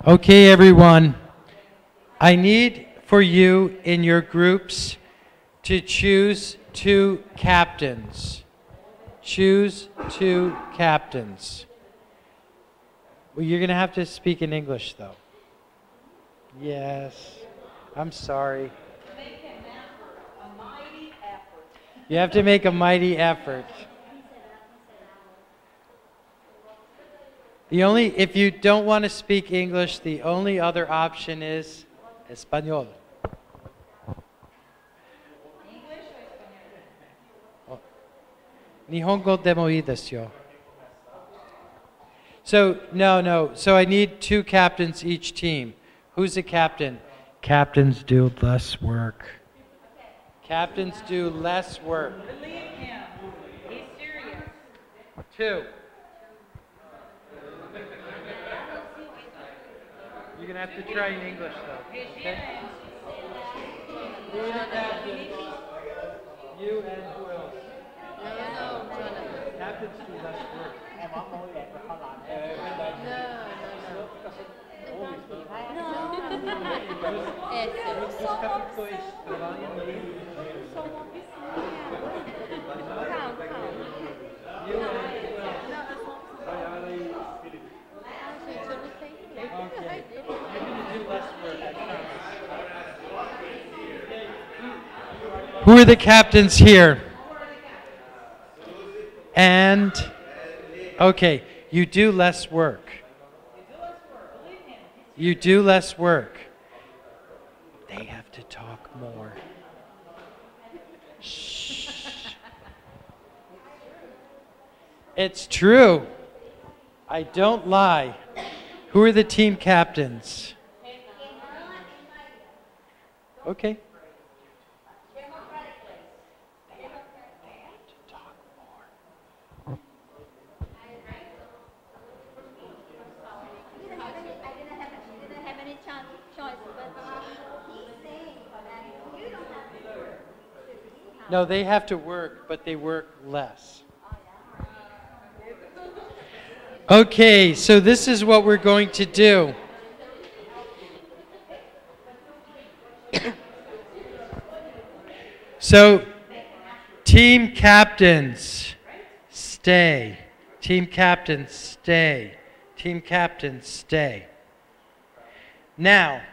Okay, everyone. I need for you in your groups to choose 2 captains. Choose 2 captains. Well, you're going to have to speak in English, though. Yes. I'm sorry. You have to make a mighty effort. If you don't want to speak English, the only other option is Español. Nihongo demo ii desu yo. So, no. So I need 2 captains each team. Who's the captain? Captains do less work. Captains do less work. Believe him. He's serious. 2. You're going to have to try in English, though. Okay? Who are the captains? You and who else? Captains do less work. Who are the captains here? And, okay, you do less work. You do less work. They have to talk more. Shh. It's true. I don't lie. Who are the team captains? Okay. No, they have to work, but they work less. Okay, so this is what we're going to do. So, team captains, stay. Team captains, stay. Team captains, stay. Now,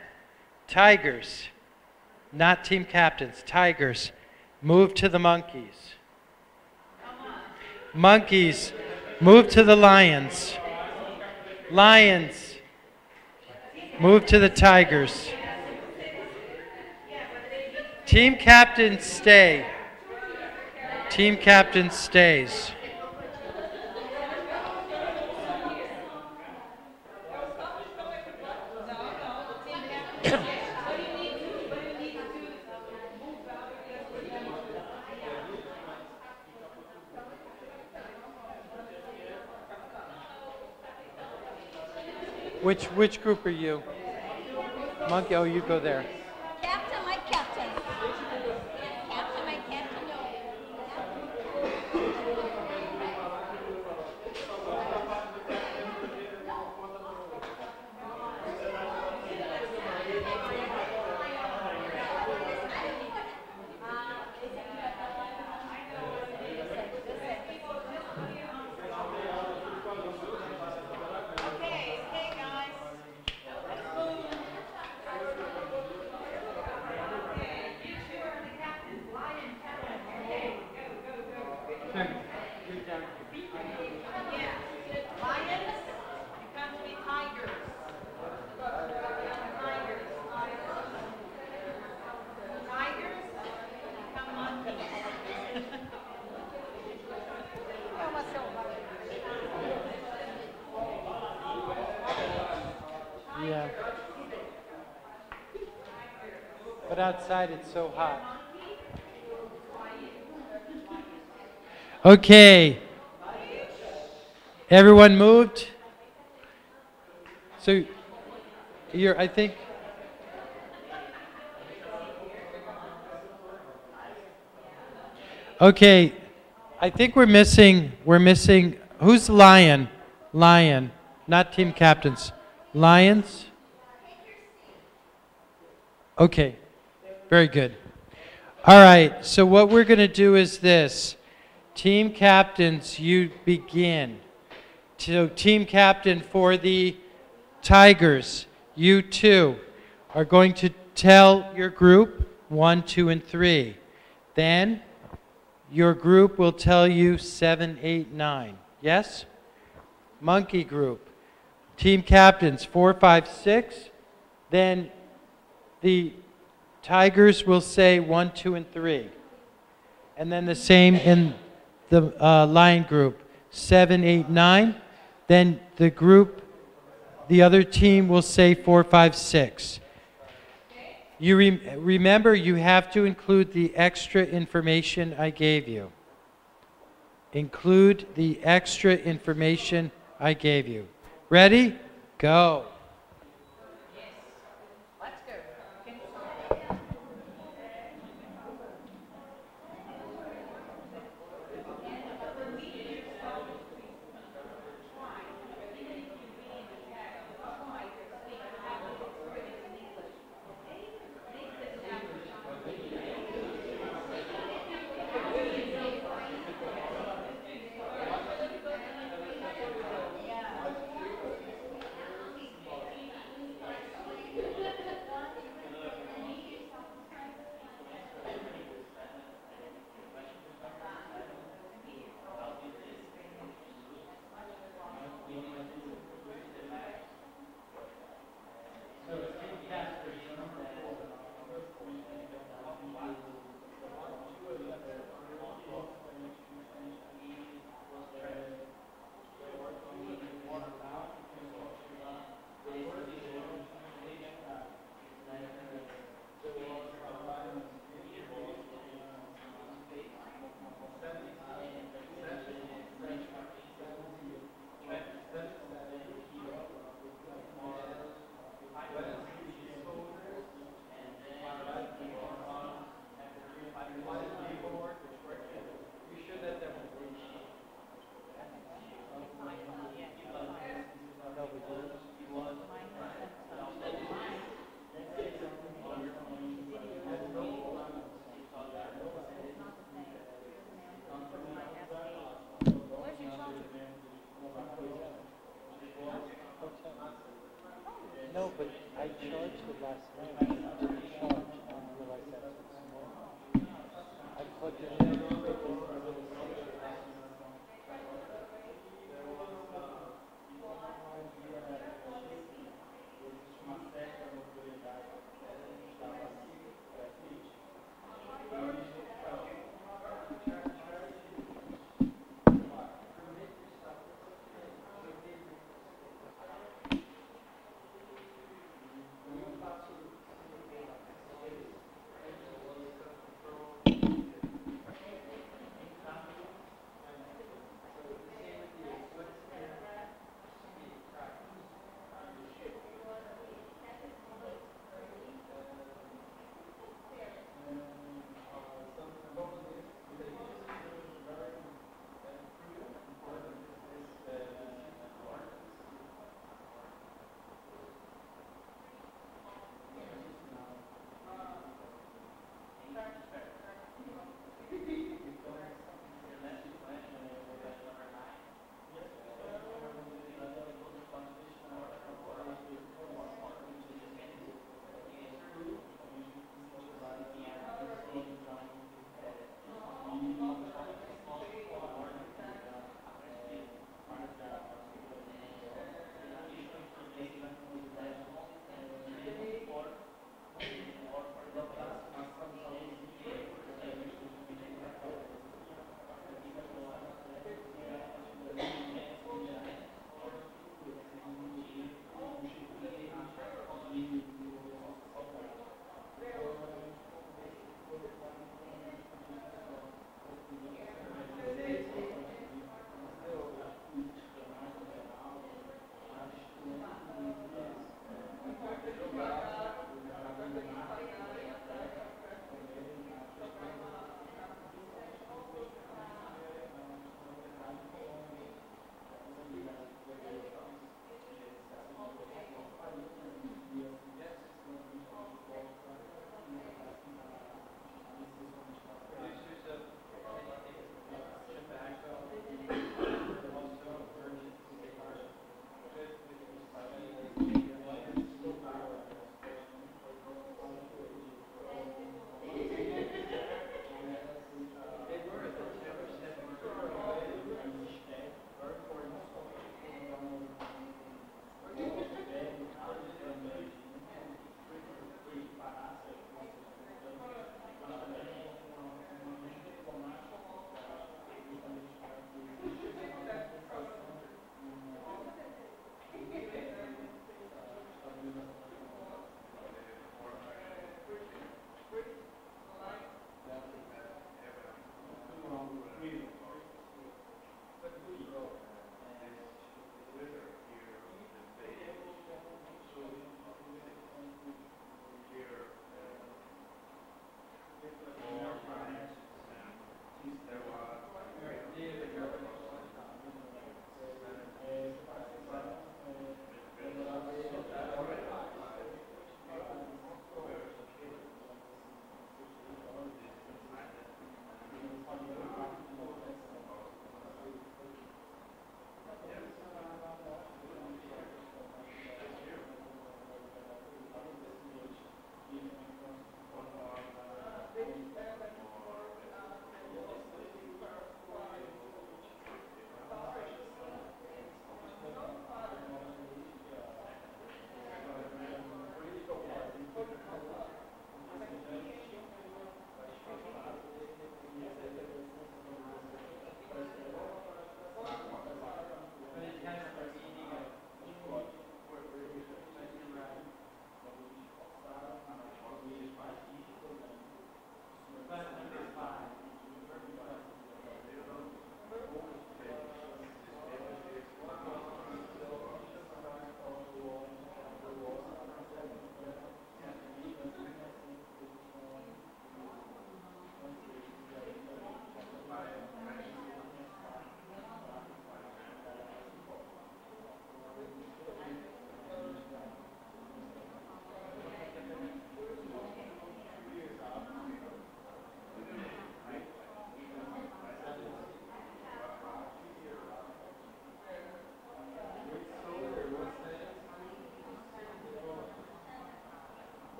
tigers, not team captains, tigers, move to the monkeys. Monkeys, move to the lions. Lions, move to the tigers. Team captain, stay. Team captain stays. Which group are you? Monkey, oh, you go there. Captain, my captain. Captain, my captain. Yeah. But outside it's so hot. Okay. Everyone moved? So I think okay. I think we're missing who's lion? Lion, not team captains. Lions? Okay, very good. All right, so what we're going to do is this. Team captains, you begin. So team captain for the Tigers, you two are going to tell your group 1, 2, and 3. Then your group will tell you 7, 8, 9. Yes? Monkey group. Team captains 4, 5, 6. Then the Tigers will say 1, 2, and 3. And then the same in the lion group, 7, 8, 9. Then the group, the other team will say 4, 5, 6. You remember, you have to include the extra information I gave you. Include the extra information I gave you. Ready? Go. No, but I charged it last night. I didn't charge. I didn't realize that was this morning. I plugged it in.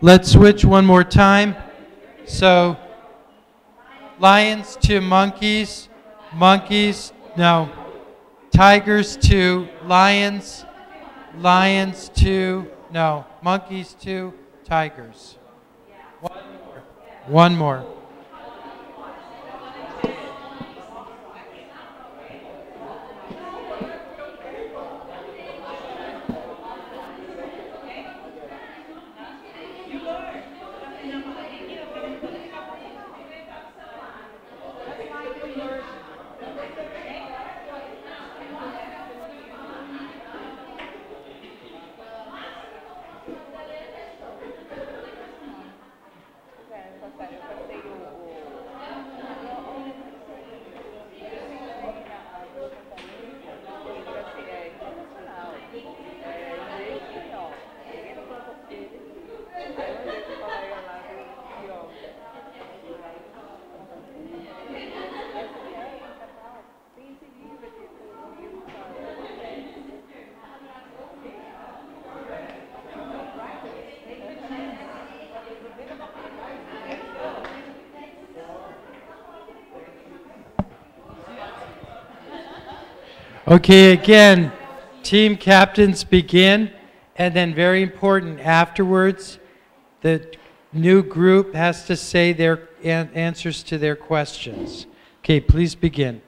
let's switch one more time. So, lions to monkeys, no. Tigers to lions, lions to, no. Monkeys to tigers. One more. Okay, again, team captains begin, and then very important, afterwards, the new group has to say their answers to their questions. Okay, please begin.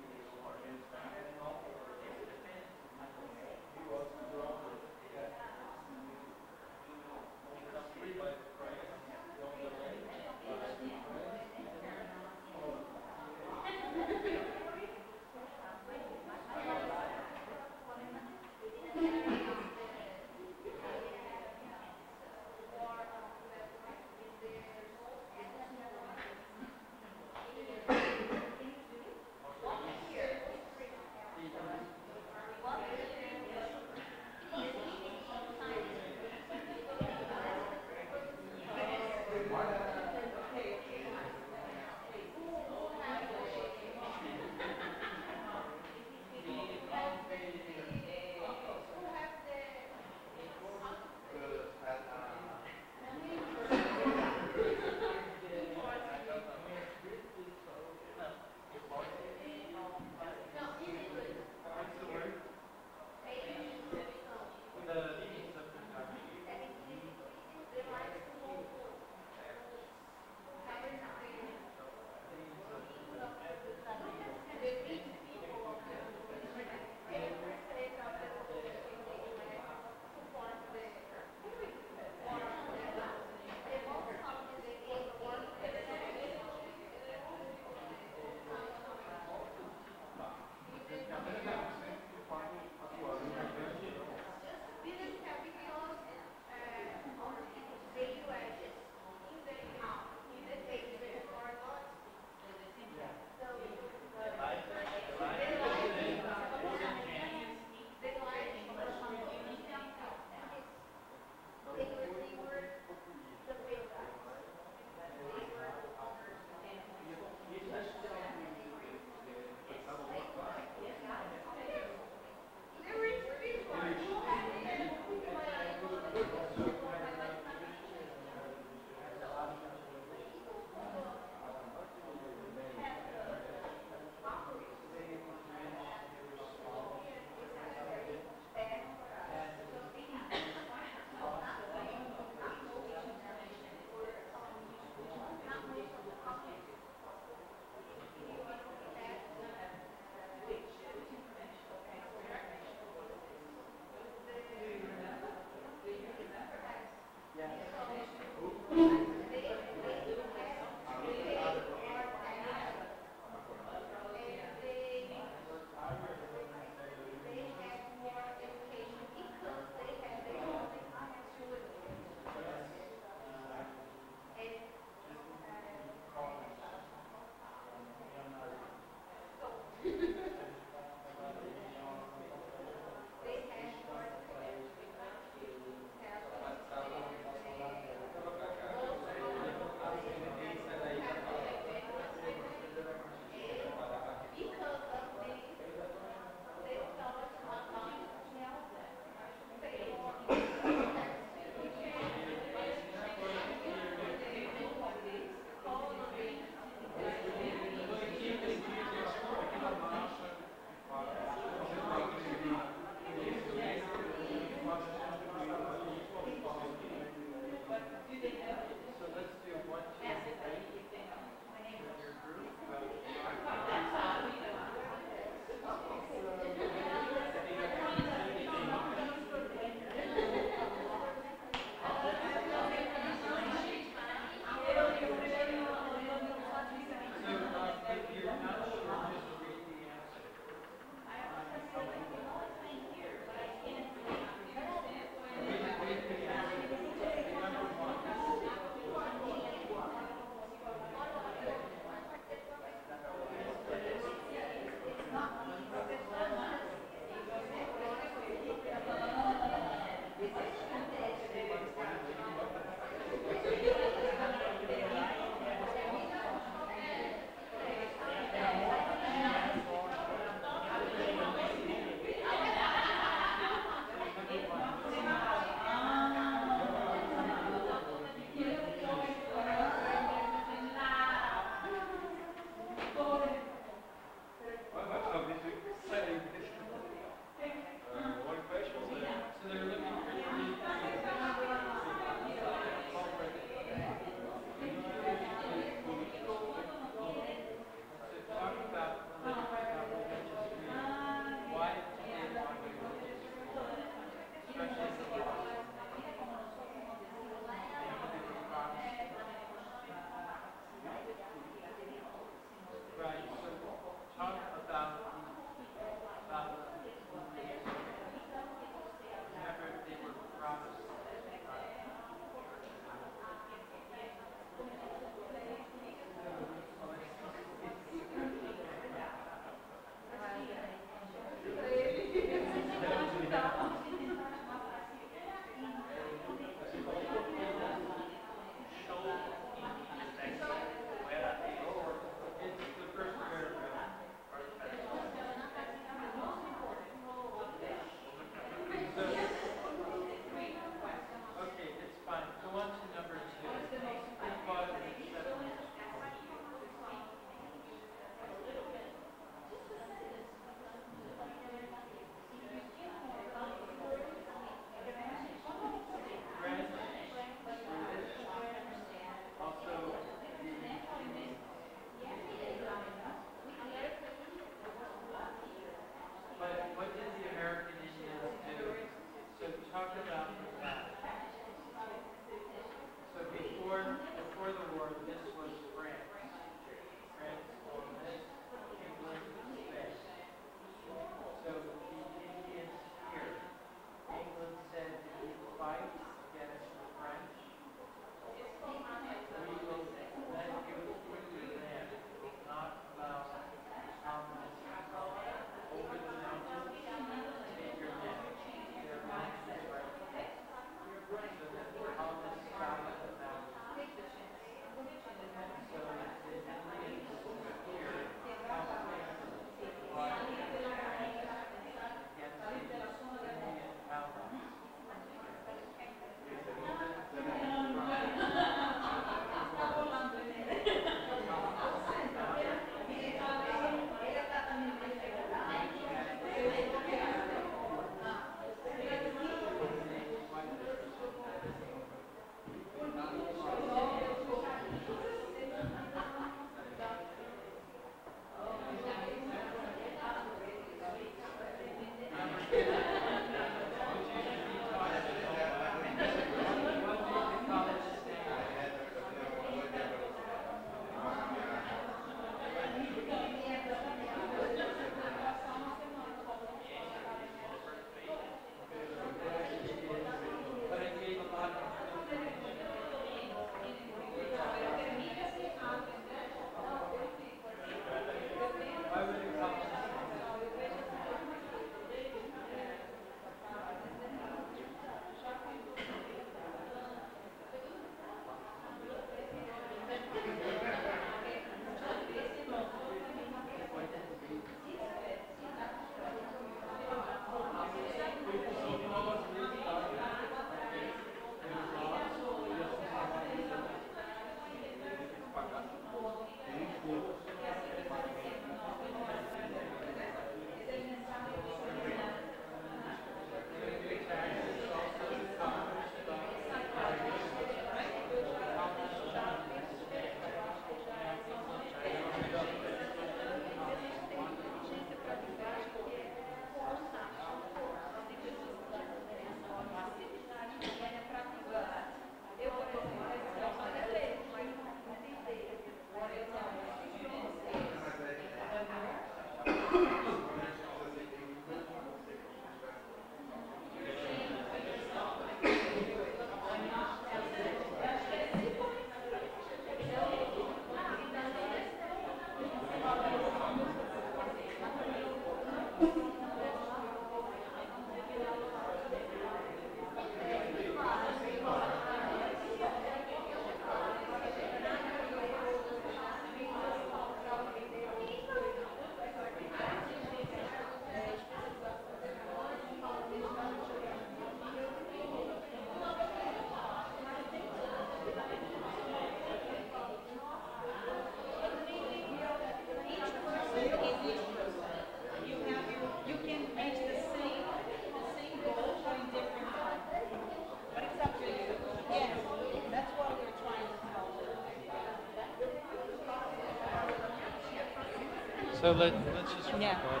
So let's just record.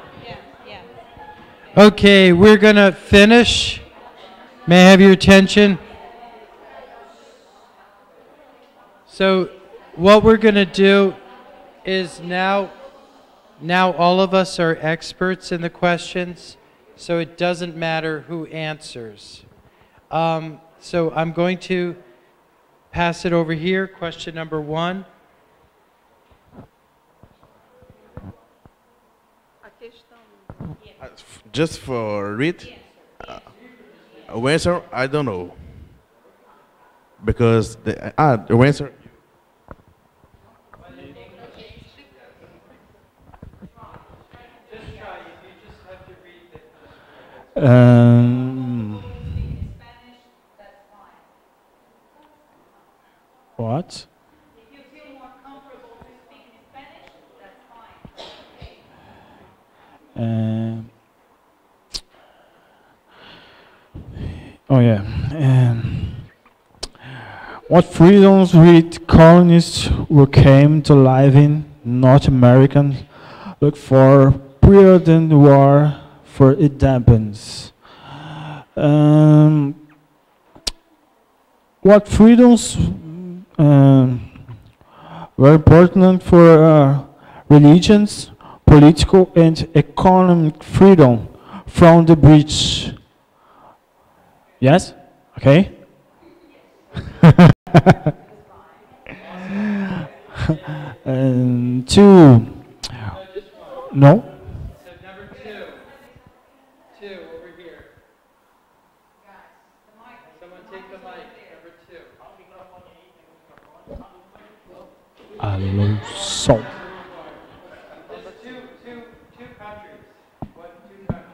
Okay, we're going to finish. May I have your attention? So what we're going to do is now all of us are experts in the questions, so it doesn't matter who answers. So I'm going to pass it over here. Question number 1. Just for read, answer, I don't know. Because the answer. What? If you feel more comfortable to speak in Spanish, that's fine. Oh yeah. What freedoms did colonists who came to live in North America look for prior than the war for independence? What freedoms very important for religions, political and economic freedom from the British. Yes? Okay. And two. No? So number two. Two over here. Someone take the mic. Number two. Alonso. Just two countries. What two countries?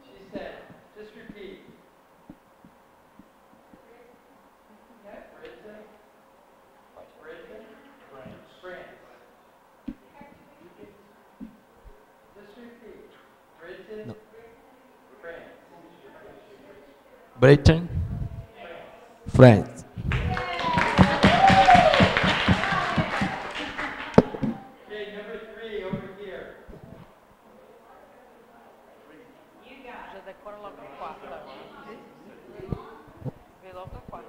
She said, just repeat. Britain. Britain. France. Just repeat. Britain. No. France. Britain, France. Okay, number three over here. Já decora logo a quarta. Vê logo a quarta.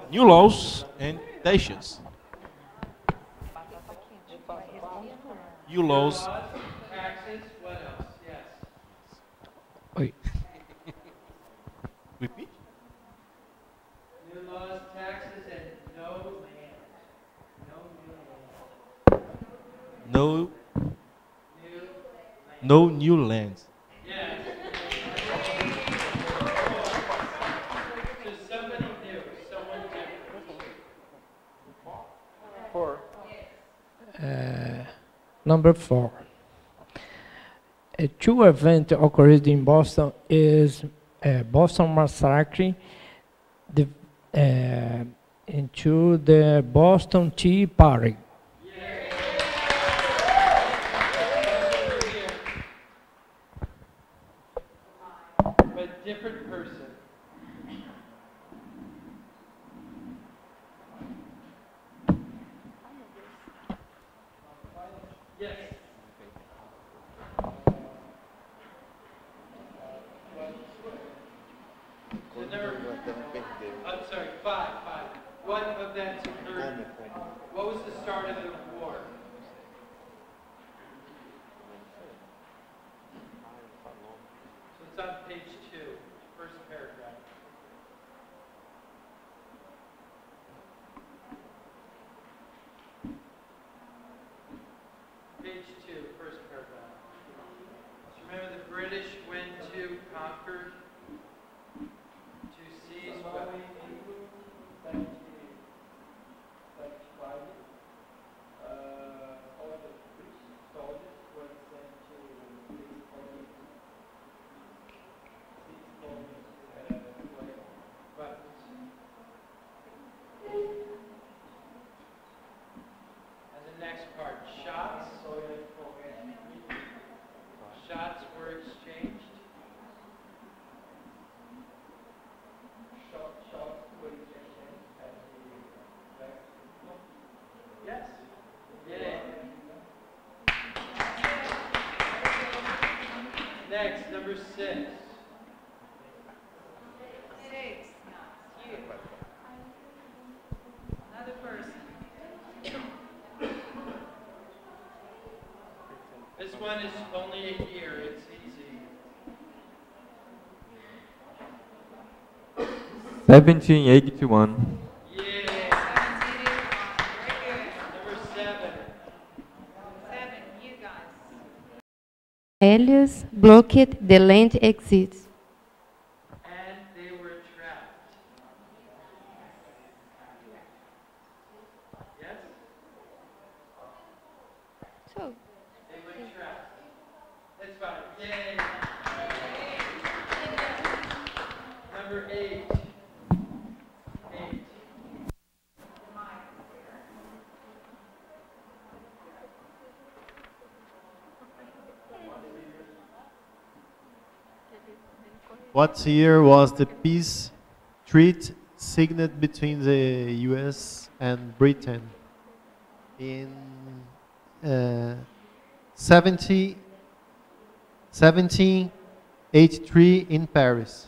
New laws and taxes. New laws. Taxes, what else? Yes. Oi. Repeat. New laws, taxes, and no land. No new land. No. No new lands. Yes. So somebody new, someone different. Four. Number 4. A true event occurred in Boston is Boston Massacre into the Boston Tea Party. But different person. Yes. So I'm sorry, five. What events occurred? What was the start of the war? So it's on page 2, first paragraph. Page 2, first paragraph. So remember the British went to conquer, to seize what? All the British soldiers were sent to seize colonies. And the next part, shots. Shots were exchanged. Shots were exchanged at the yes. Yeah. Next, number 6. 6. You. Another person. This one is only a year, it's easy. 1781. Yeah. 1781. Number 7. 7. You guys. Aliens blocked the land exits. And they were trapped. Yes? So. They were trapped. That's fine. Yay. Number 8. 8. What year was the peace treaty signed between the U.S. and Britain? In 17 83 in Paris.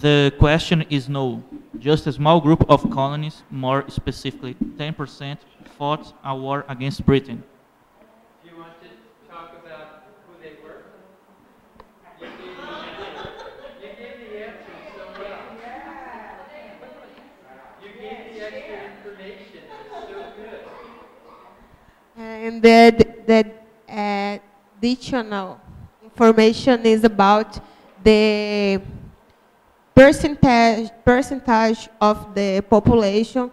The question is no. Just a small group of colonies, more specifically 10%, fought a war against Britain. Do you want to talk about who they were? You gave the answer so well. You gave the extra information. It's so good. And the additional information is about the percentage of the population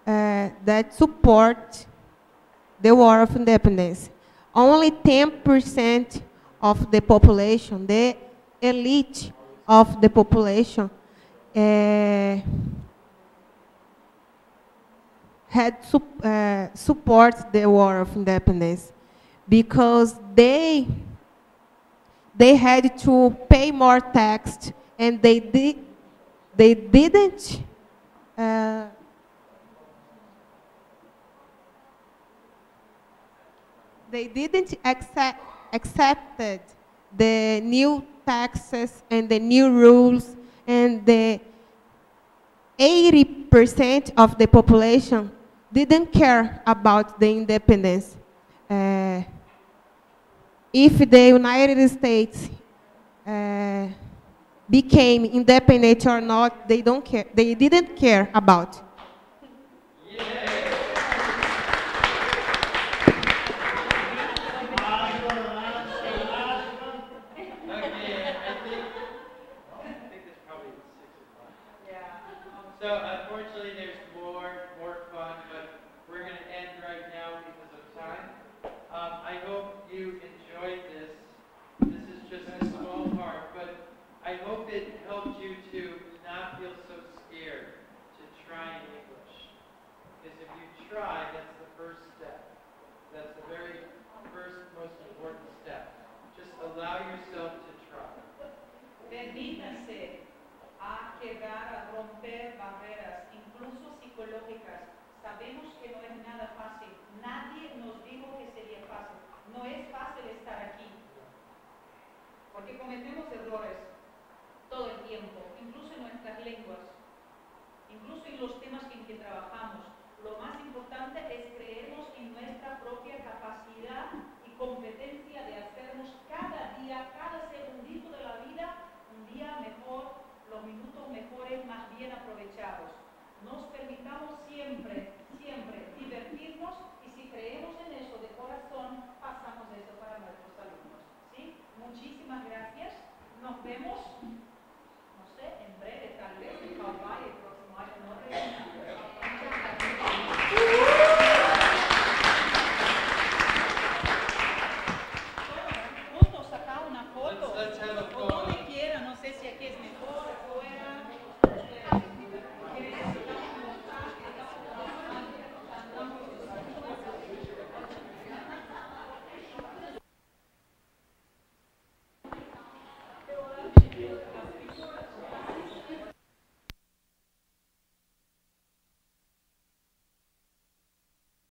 that support the War of Independence. Only 10% of the population, the elite of the population, had support the War of Independence because they had to pay more tax, and they didn't accepted the new taxes and the new rules, and the 80% of the population didn't care about the independence. If the United States became independent or not, they don't care. They didn't care about. Yeah.